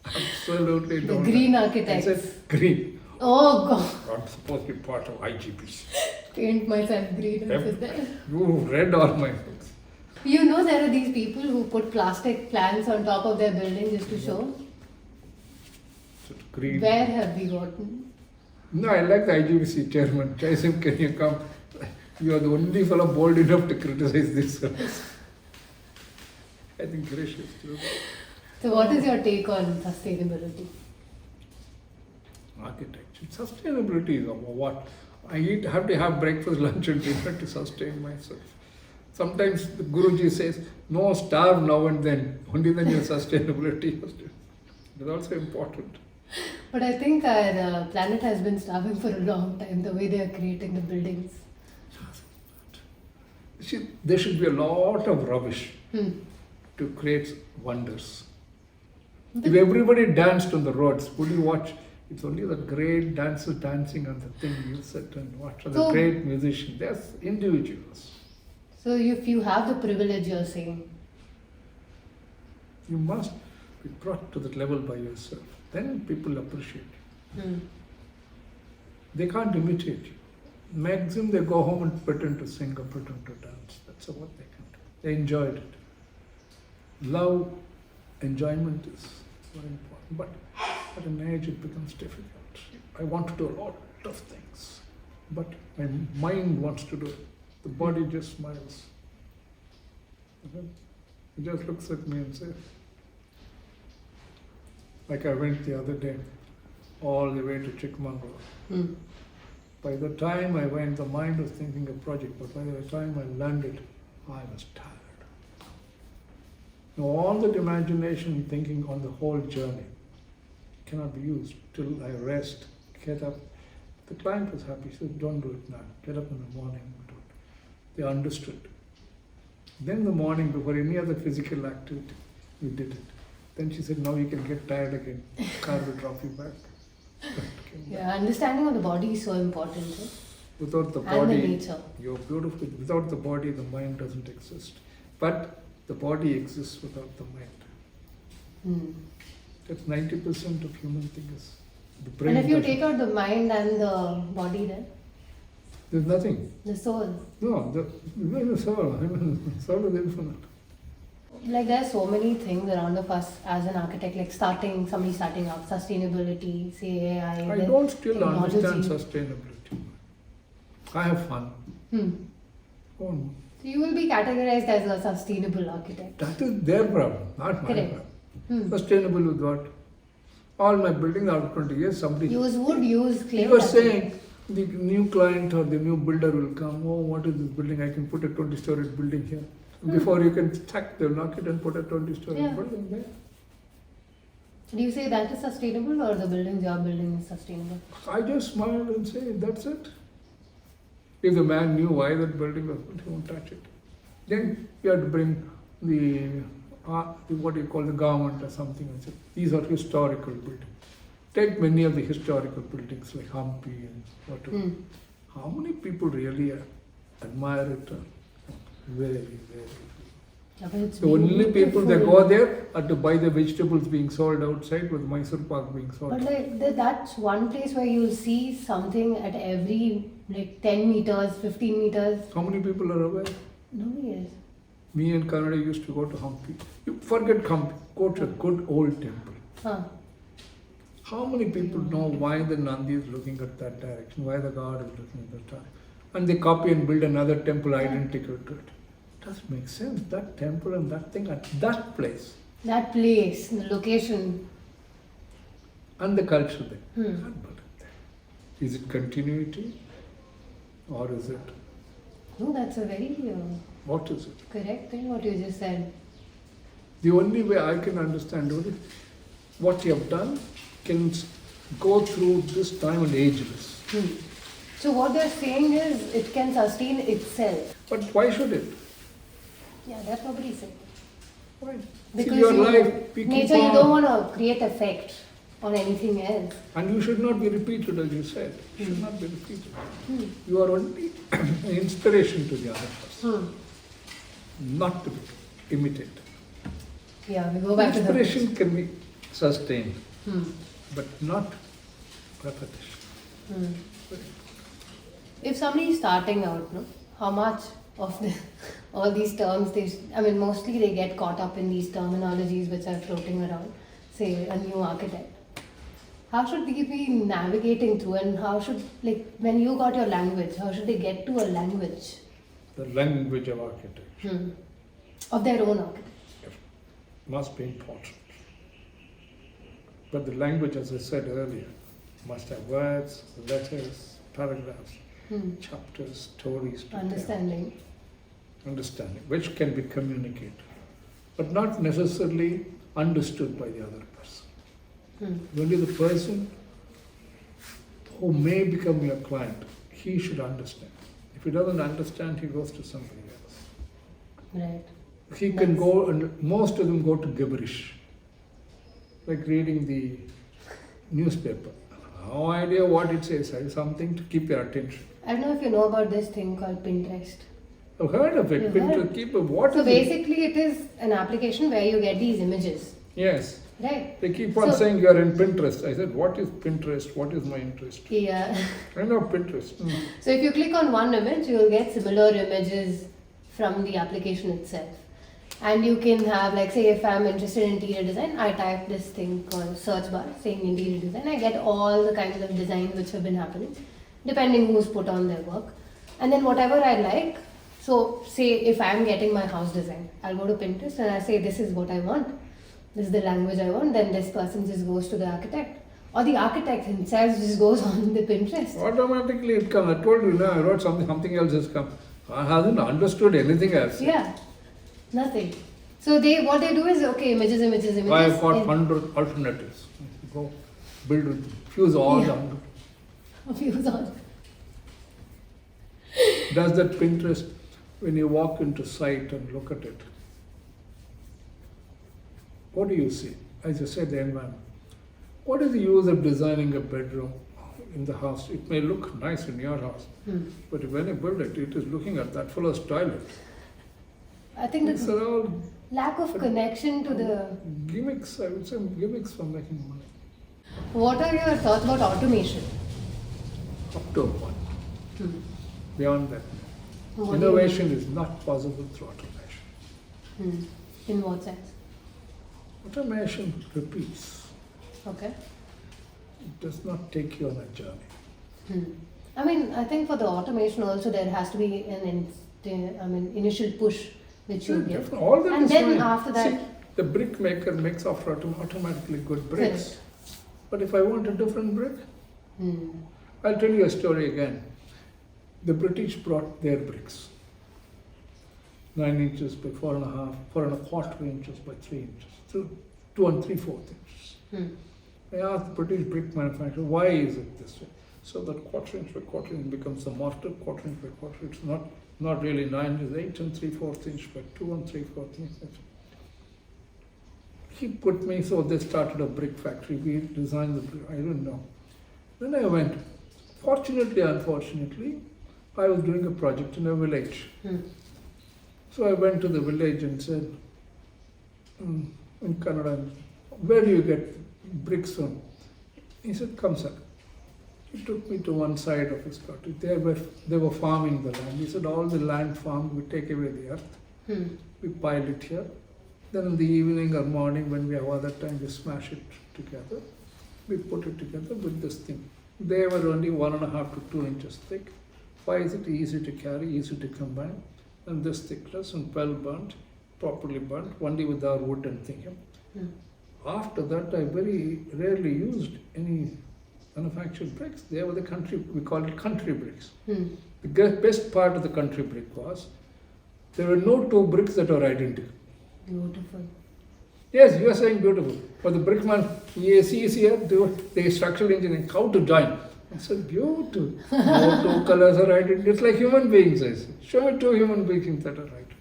Absolutely The don't. green I architects. said green. Oh God. I'm supposed to be part of IGPs. Paint myself green and sit there. You read all my books. You know there are these people who put plastic plants on top of their building just to show. So green. Where have we gotten? No, I like the IGBC chairman. Jaisim, can you come? You are the only fellow bold enough to criticize this service. I think Krish is too. So what is your take on sustainability? Architecture. Sustainability is about what? I have to have breakfast, lunch and dinner to sustain myself. Sometimes the Guruji says, no, starve now and then. Only then your sustainability is also important. But I think our planet has been starving for a long time, the way they are creating the buildings. See, there should be a lot of rubbish to create wonders. If everybody danced on the roads, would you watch? It's only the great dancers dancing on the thing you sit and watch. Or the great musicians. They're individuals. So if you have the privilege, you're saying? You must be brought to that level by yourself. Then people appreciate you. They can't imitate you. Maximum they go home and pretend to sing or pretend to dance. That's what they can do. They enjoyed it. Love, enjoyment is very important. But at an age it becomes difficult. I want to do a lot of things. But my mind wants to do it. The body just smiles. It just looks at me and says, like I went the other day, all the way to Chikmagalur. By the time I went, the mind was thinking of project, but by the time I landed, I was tired. Now all that imagination thinking on the whole journey cannot be used till I rest, get up. The client was happy, he said, don't do it now. Get up in the morning and do it. They understood. Then the morning, before any other physical activity, we did it. Then she said, now you can get tired again. Car will drop you back. Yeah, understanding of the body is so important. Right? Without the And body, the nature. you're beautiful. Without the body, the mind doesn't exist. But the body exists without the mind. That's 90% of human thing is the brain. And if you doesn't- take out the mind and the body, then There's nothing. the soul. No, the soul. I mean, soul is infinite. Like there are so many things around of us as an architect, like somebody starting up, sustainability, say AI. I then don't still technology. understand sustainability. I have fun. Oh, no. So you will be categorized as a sustainable architect. That is their problem, not my Correct. problem. Sustainable with what? All my buildings after 20 years, somebody. Use wood, use clay. You are that's saying the new client or the new builder will come, oh, what is this building? I can put a 20-story building here. Before you can stack, they'll knock it and put a 20-story Yeah. building there. Do you say that is sustainable or the buildings you are building is sustainable? I just smile and say, that's it. If the man knew why that building was built, he won't touch it. Then you have to bring what do you call the government or something and say, these are historical buildings. Take many of the historical buildings like Hampi and whatever. How many people really admire it? Very, very few. Yeah, but it's The only people that beautiful. go there are to buy the vegetables being sold outside with Mysore Park being sold. But like that's one place where you'll see something at every like 10 meters, 15 meters. How many people are aware? Nobody is. Me and Kannada used to go to Hampi. You forget Hampi, go to a good old temple. Huh. How many people know why the Nandi is looking at that direction, why the god is looking at that direction? And they copy and build another temple identical to it. Doesn't make sense. That temple and that thing at that place. That place, the location. And the culture there. Can't build it there. Is it continuity? Or is it, No, that's a very what is it? correct thing what you just said. The only way I can understand it, what you have done can go through this time and ageless. So what they're saying is it can sustain itself. But why should it? Yeah, that's nobody said. Why? Because See, your life, we keep nature, you on- don't want to create effect on anything else. And you should not be repeated, as you said. You should not be repeated. You are only an inspiration to the other person, not to be imitated. Yeah, we go back to the Inspiration can be sustained, but not repetition. If somebody is starting out, no, how much of all these terms mostly they get caught up in these terminologies which are floating around, say a new architect. How should they be navigating through, and how should, like, when you got your language, how should they get to a language The language of architecture of their own architecture? must be important. But the language, as I said earlier, must have words, letters, paragraphs, chapters, stories to tell. Understanding, which can be communicated, but not necessarily understood by the other person. Only the person who may become your client, he should understand. If he doesn't understand, he goes to somebody else. Right. He can go, and most of them go to gibberish, like reading the newspaper. No idea what it says, something to keep your attention. I don't know if you know about this thing called Pinterest. I've heard of it. You've Pinterest, heard? keep what So is it? basically it is an application where you get these images, Yes. right? They keep on So- saying you are in Pinterest. I said, what is Pinterest? What is my interest? Yeah. I know Pinterest. So if you click on one image, you will get similar images from the application itself. And you can have, like, say if I'm interested in interior design, I type this thing called search bar saying interior design. I get all the kinds of designs which have been happening, depending who's put on their work. And then whatever I like, so say if I'm getting my house design, I'll go to Pinterest and I say this is what I want, this is the language I want, then this person just goes to the architect. Or the architect himself just goes on the Pinterest. Automatically it comes. I told you, no, I wrote something else has come. I hasn't understood anything else. Yeah, nothing. So what they do is, okay, images. I have got 100 alternatives. Go build with them. Fuse all Yeah. down. Views on. Does that Pinterest, when you walk into site and look at it, what do you see? As you said, the environment. What is the use of designing a bedroom in the house? It may look nice in your house, but when you build it, it is looking at that fellow's toilet. I think These the are all lack of connection to the. gimmicks, I would say gimmicks for making money. What are your thoughts about automation? Up to a point. Beyond that, What do you innovation is not possible through automation. mean? In what sense? Automation repeats. Okay. It does not take you on a journey. I mean, I think for the automation also there has to be an initial push which you give. All that And is then fine. after that- See, the brick maker makes automatically good bricks. Correct. But if I want a different brick, Hmm. I'll tell you a story again. The British brought their bricks. 9 inches by 4.5, 4.25 inches by 3 inches. So 2 and 3/4 inches. I asked the British brick manufacturer, why is it this way? So that 1/4 inch by 1/4 inch becomes the mortar, 1/4 inch by 1/4. It's not really 9, it's 8 and 3/4 inch by 2 and 3/4 inch. He put me, so they started a brick factory. We designed the brick, I don't know. Then I went. Fortunately, unfortunately, I was doing a project in a village. So I went to the village and said, in Kannada, where do you get bricks from? He said, come sir. He took me to one side of his cottage. They were farming the land. He said, all the land farmed, we take away the earth, we pile it here. Then in the evening or morning when we have other time, we smash it together. We put it together with this thing. They were only 1.5 to 2 inches thick. Why is it easy to carry, easy to combine? And this thickness and well burnt, properly burnt, only with our wood and thing. After that, I very rarely used any manufactured bricks. They were the country, we call it country bricks. The best part of the country brick was, there were no two bricks that were identical. Beautiful. Yes, you are saying beautiful. For the brickman, he sees here, the structural engineering, how to join. I said, beautiful. No two colors are identical. It's like human beings, I said. Show me two human beings that are identical.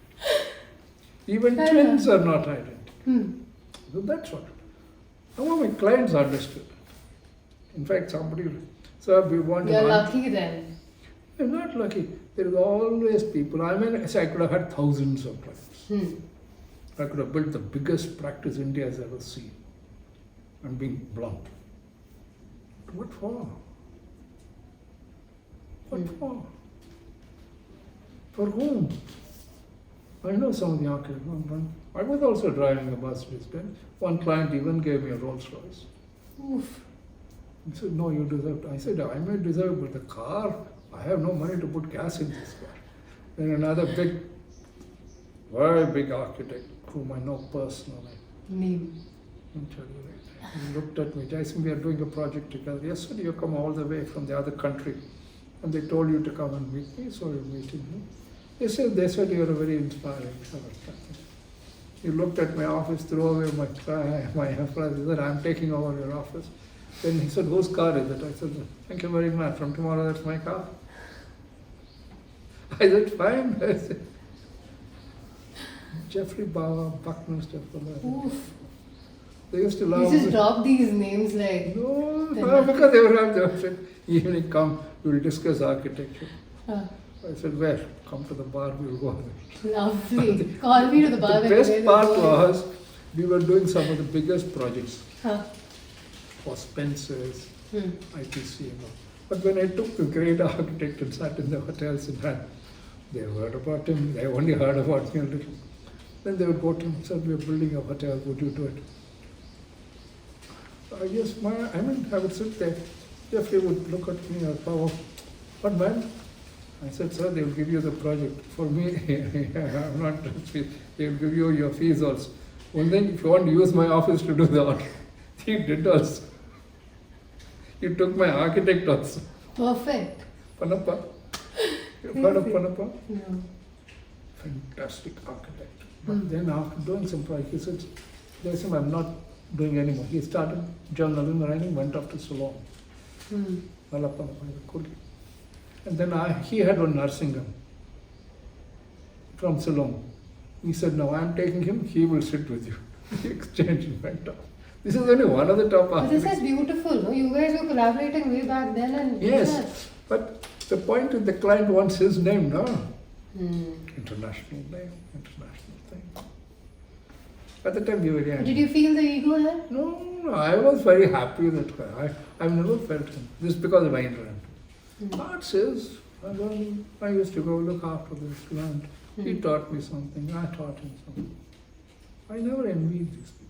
Even twins are not identical. So that's what. Some of my clients understood. In fact, so we want You're lucky then. I'm not lucky. There is always people. I could have had thousands of clients. I could have built the biggest practice India has ever seen. I'm being blunt. But what for? What for? For whom? I know some of the architects. I was also driving a Mercedes Benz. One client even gave me a Rolls Royce. Oof. He said, no, you deserve it. I said, I may deserve it, but the car, I have no money to put gas in this car. Then another very big architect, whom I know personally. Name. I'll tell you later. He looked at me, Jaisim, we are doing a project together. Yesterday you come all the way from the other country and they told you to come and meet me, so you're meeting me. They said you're a very inspiring fellow. He looked at my office, threw away my flash. He said, I'm taking over your office. Then he said, whose car is it? I said, thank you very much. From tomorrow, that's my car. I said, fine. I said, Jeffrey Buckminster. Oof. They used to You love just me. drop these names like. No, because they were on said, evening come, we will discuss architecture. I said, well, come to the bar, we will go there. Lovely. Call me to the bar. The when best you're part going. was, we were doing some of the biggest projects Huh. for Spencer's, ITC and all. But when I took the great architect and sat in the hotels in hand, they heard about him, they only heard about me a little. Then they would go to him and say, we are building a hotel, would you do it? Yes, I would sit there. Jeffrey would look at me, what man? I said, sir, they will give you the project. For me, I'm not, they will give you your fees also. One thing, if you want to use my office to do the order, he did also. He took my architect also. Perfect. Panappa. You've heard of Panappa? No. Fantastic architect. But then after doing some project, he said, Jaisim, I'm not doing anymore. He started journalism writing, went off to Ceylon. And then he had one nursing home from Ceylon. He said, now I'm taking him, he will sit with you. He exchanged and went off. This is only one of the top But this architects. is beautiful, no? You guys were collaborating way back then and Yes, but the point is the client wants his name, no? International name, international thing. At the time we were young. Did you feel the ego there? No, I was very happy that I've never felt him. This is because of England. Arts is, I used to go look after this land. He taught me something, I taught him something. I never envied these people.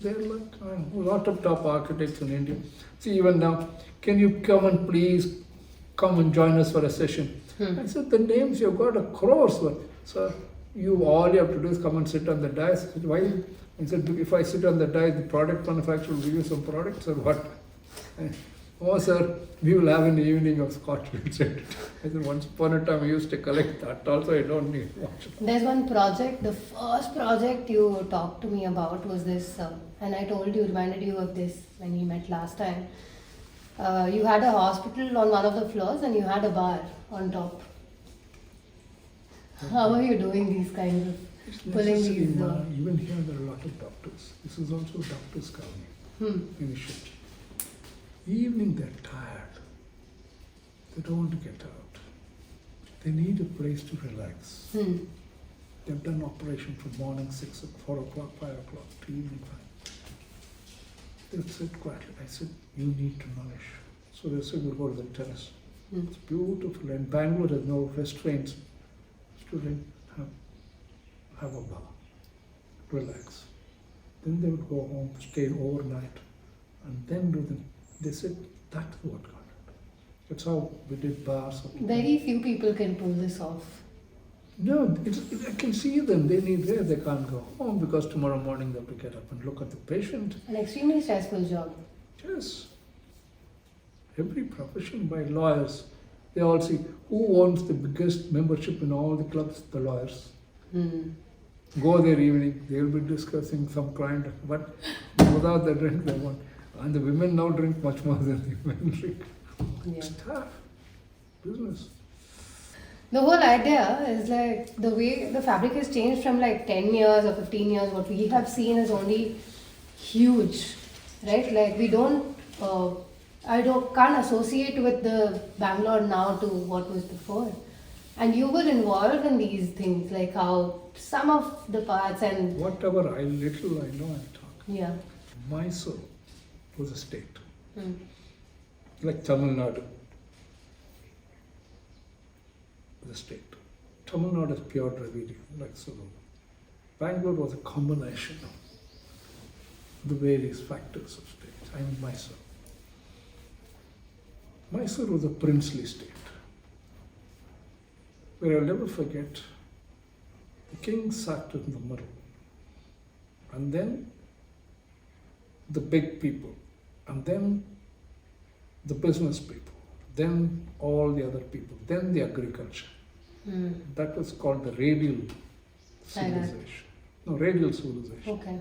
They're like a lot of top architects in India. See, even now, can you come and please come and join us for a session? I said, the names you've got are crores. Sir, all you have to do is come and sit on the dais. I said, why? I said, if I sit on the dais, the product manufacturer will give you some products or what? Oh, sir, we will have an evening of Scotch. I said, once upon a time I used to collect that. Also, I don't need much. There's one project, the first project you talked to me about was this, and I reminded you of this when we met last time. You had a hospital on one of the floors and you had a bar on top. How are you doing these kinds of pulling these? Even here there are a lot of doctors. This is also a doctor's colony initiative. Evening they're tired. They don't want to get out. They need a place to relax. They've done operation from morning 6 o'clock, 4 o'clock, 5 o'clock to evening 5. They'll sit quietly. I said, you need to nourish. So they said, we'll go to the terrace. It's beautiful. And Bangalore has no restraints. Students have a bar, relax. Then they would go home, stay overnight, and then do them. They said, that's what got it. That's how we did bars. Very few people can pull this off. No, I can see them. They need rest. They can't go home because tomorrow morning they have to get up and look at the patient. An extremely stressful job. Yes. Every profession by lawyers, they all see who owns the biggest membership in all the clubs, the lawyers. Go there evening, they will be discussing some client, but without the drink they want. And the women now drink much more than the men drink. It's tough business. The whole idea is like the way the fabric has changed from like 10 years or 15 years, what we have seen is only huge, right? Like we don't, can't associate with the Bangalore now to what was before. And you were involved in these things, like how some of the parts and... Whatever little I know, I talk. Yeah. Mysore was a state. Like Tamil Nadu. The state. Tamil Nadu is pure Dravidian, like Sulu. Bangalore was a combination of the various factors of states. I mean Mysore. Mysore was a princely state. Where I'll never forget, the king sat in the middle. And then the big people. And then the business people. Then all the other people. Then the agriculture. That was called the radial civilization. No, radial civilization. Okay.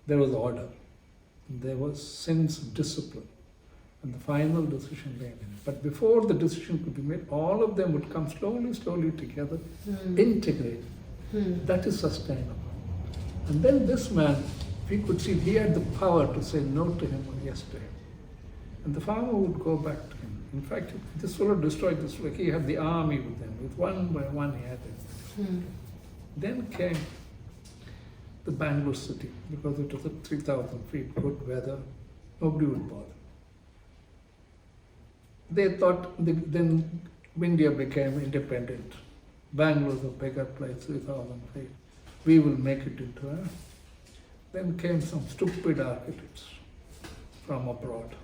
There was order. There was sense of discipline. And the final decision made. But before the decision could be made, all of them would come slowly together, integrate. That is sustainable. And then this man, we could see he had the power to say no to him or yes to him. And the farmer would go back to him. In fact, this fellow destroyed this fellow. He had the army with him. With one by one he had it. Then came the Bangalore city, because it was at 3,000 feet, good weather, nobody would bother. They thought then India became independent. Bangalore is a bigger place, 3,000 feet. We will make it into a... Then came some stupid architects from abroad.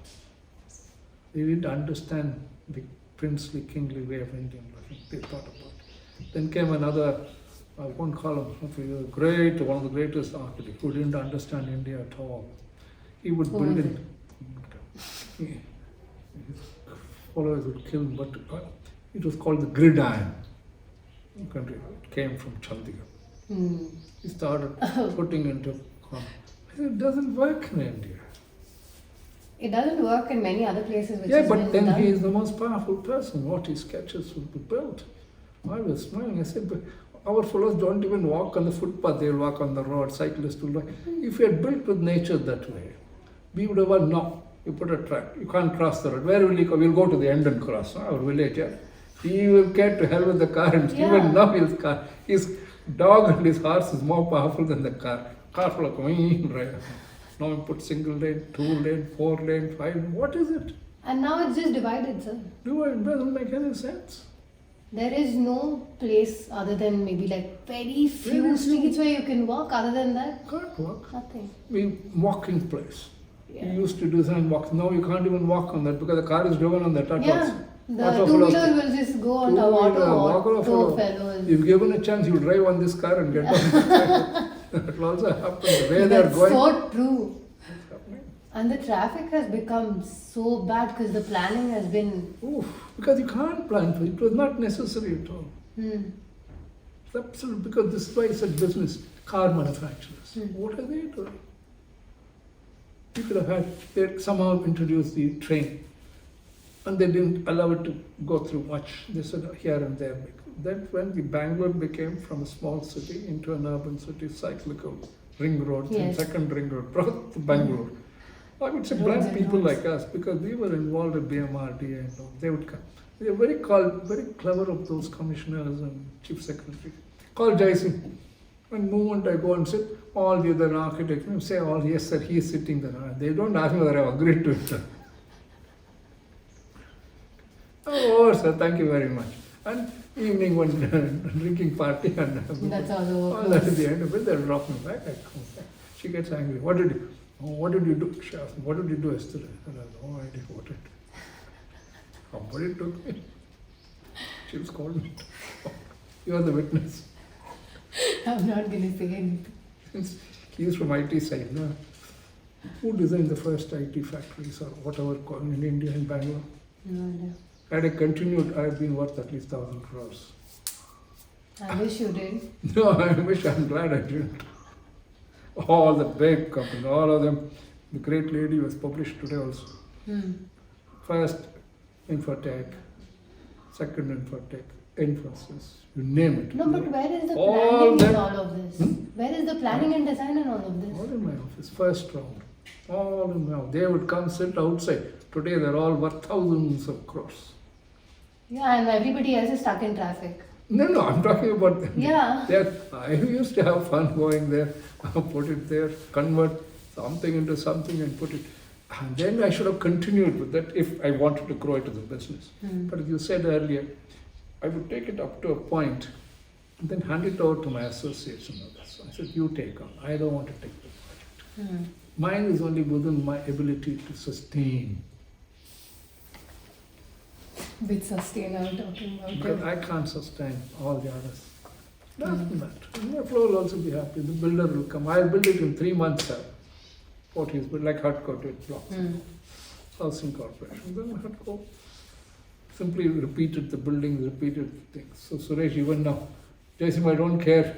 They didn't understand the princely, kingly way of Indian living. They thought about it. Then came another, I won't call him, one of the greatest architects who didn't understand India at all. He would build it. His followers would kill him, but it was called the gridiron country. It came from Chandigarh. He started putting into... I said, it doesn't work in India. It doesn't work in many other places. But then he is the most powerful person. What he sketches will be built. I was smiling. I said, but our fellows don't even walk on the footpath. They'll walk on the road. Cyclists will walk. If we had built with nature that way, we would have no. You put a track. You can't cross the road. Where will you go? We'll go to the end and cross. Our village. Yeah? He will get to hell with the car, and Yeah. even now his dog and his horse is more powerful than the car. Car full of right. Now we put single lane, 2 lane, 4 lane, 5 lane. What is it? And now it's just divided, sir. It doesn't make any sense. There is no place other than maybe like very few Very few. streets where you can walk. Other than that, Can't walk. nothing. Walking place. Yeah. We used to do some walk. Now you can't even walk on that because the car is driven on that. Yeah, the Auto full of- two-wheeler will just go on the Two-wheeler, walk auto off full of- fellows. If given a chance, you'll drive on this car and get on. That will also happen. The way they are That's going. so true. It's happening. And the traffic has become so bad because the planning has been. Oof, because you can't plan for it. It was not necessary at all. It's absolute, because this is why I said business, car manufacturers. What are they doing? You could have had, they somehow introduced the train and they didn't allow it to go through much. They said here and there. Then when the Bangalore became from a small city into an urban city, cyclical ring road, Yes. second ring road, brought to Bangalore. I would say Roads blind and people roads. like us, because we were involved with BMRDA and all, they would come. They were very clever of those commissioners and chief secretary. Call Jaisim. One moment I go and sit, all the other architects say, "Oh yes sir, he is sitting there." They don't ask me whether I have agreed to it. Oh sir, thank you very much. And evening one drinking party and That's all the all that at the end of it, they'll drop me back. I come back. She gets angry. What did you do? She asked me, what did you do yesterday? And I have no idea what I did. Somebody took me. She was called me. You are the witness. I'm not going to say anything. Since he is from IT side, no? Who designed the first IT factories or whatever in India and Bangalore? No idea. Had I continued, I had been worth at least 1,000 crores. I wish you did. No, I'm glad I didn't. All the big companies, all of them. The Great Lady was published today also. First, Infotech. Second, Infotech. Infosys. You name it. No, but where is the All planning in that- all of this? Where is the planning and design in all of this? All in my office, first round. All in my office. They would come sit outside. Today they're all worth thousands of crores. Yeah, and everybody else is stuck in traffic. No, I'm talking about them. Yeah. I used to have fun going there, put it there, convert something into something and put it. And then I should have continued with that if I wanted to grow it as a business. But as you said earlier, I would take it up to a point and then hand it over to my associates and others. I said, you take on. I don't want to take the project. Mine is only within my ability to sustain. With sustain, I'm talking Because about. I can't sustain all the others. Doesn't matter. My floor will also be happy. The builder will come. I'll build it in 3 months. What is built like hard-coated blocks. Housing Corporation. Then hardcore. Simply repeated the buildings, repeated things. So Suresh, even now, Jaisim, I don't care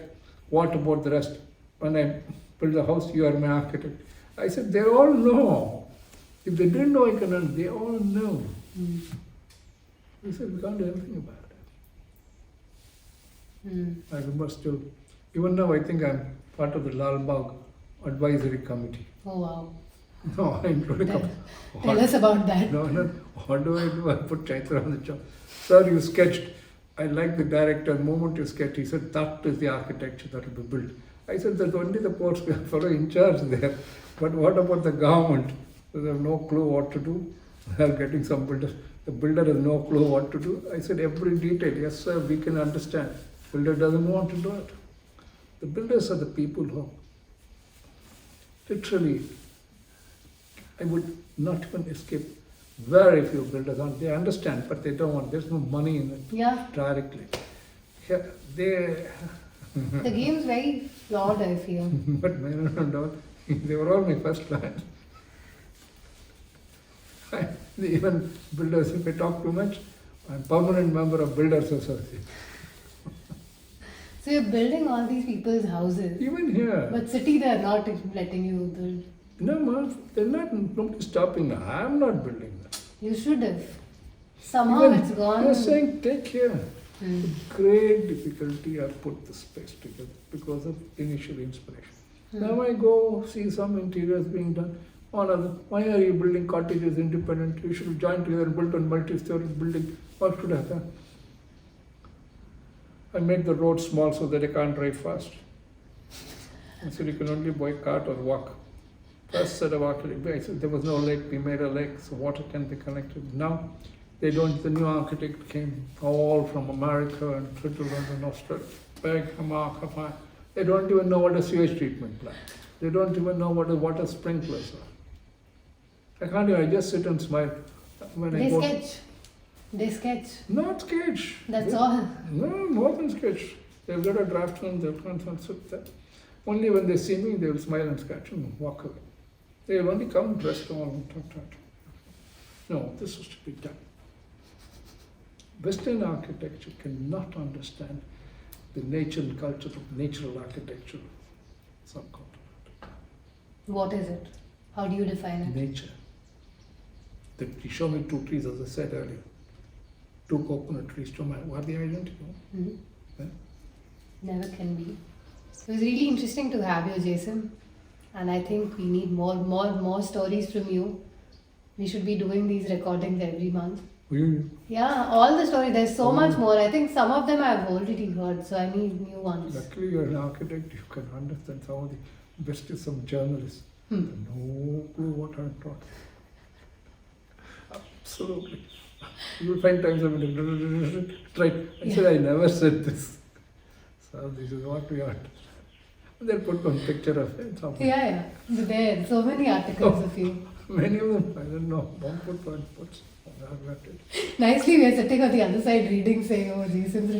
what about the rest. When I build the house, you are my architect. I said, they all know. If they didn't know, they all know. He said, we can't do anything about it. I remember still, even now I think I'm part of the Lal Bagh Advisory Committee. Oh wow. No, I'm going to come. Tell us about that. No, what do? I put Chaitra on the job. Sir, you sketched. I like the director. The moment you sketched, he said, that is the architecture that will be built. I said, that's only the post fellow in charge there. But what about the government? They have no clue what to do. They are getting some builders. The builder has no clue what to do. I said, every detail, yes sir, we can understand. Builder doesn't want to do it. The builders are the people who literally, I would not even escape. Very few builders, they understand, but they don't want, there's no money in it Yeah. directly. Yeah, they, The game's very flawed, I feel. but they were all my first clients. Even builders, if I talk too much, I'm permanent member of Builders Association. So you're building all these people's houses. Even here. But city, they're not letting you build. No, ma'am, they're not, nobody's stopping now. I'm not building that. You should have. Somehow it's gone. They're saying, take care. With great difficulty, I put this space together because of initial inspiration. Now I go see some interiors being done. Why are you building cottages independent? You should join together and build a multi-story building. What should happen? I made the road small so that I can't drive fast. I said you can only buy cart or walk. First set of architecture, I said there was no lake, we made a lake so water can be connected. Now they don't, the new architect came all from America and Switzerland and Australia. Big America. They don't even know what a sewage treatment plant. They don't even know what a water sprinklers are. I can't even, I just sit and smile when I They go. sketch. They sketch. Not sketch. That's all. No, more than sketch. They've got a draftsman, they'll come and sit there. Only when they see me, they will smile and sketch and walk away. They will only come dressed all and talk. No, this is to be done. Western architecture cannot understand the nature and culture of natural architecture of subcontinent. What is it? How do you define it? Nature. You show me two trees, as I said earlier. Two coconut trees, are they identical? Hmm? Yeah? Never can be. It was really interesting to have you, Jaisim. And I think we need more stories from you. We should be doing these recordings every month. Really? Yeah, all the stories. There's so much more. I think some of them I've already heard, so I need new ones. Luckily, you're an architect, you can understand some of the best is some journalists. No clue what I'm talking. Absolutely. You will find times I'm right. I said I never said this. So this is what we are. They'll put one picture of it. Something. Yeah. There are so many articles of you. Many of them, I don't know. One put. Nicely, we are sitting on the other side reading, saying, oh, Jaisim's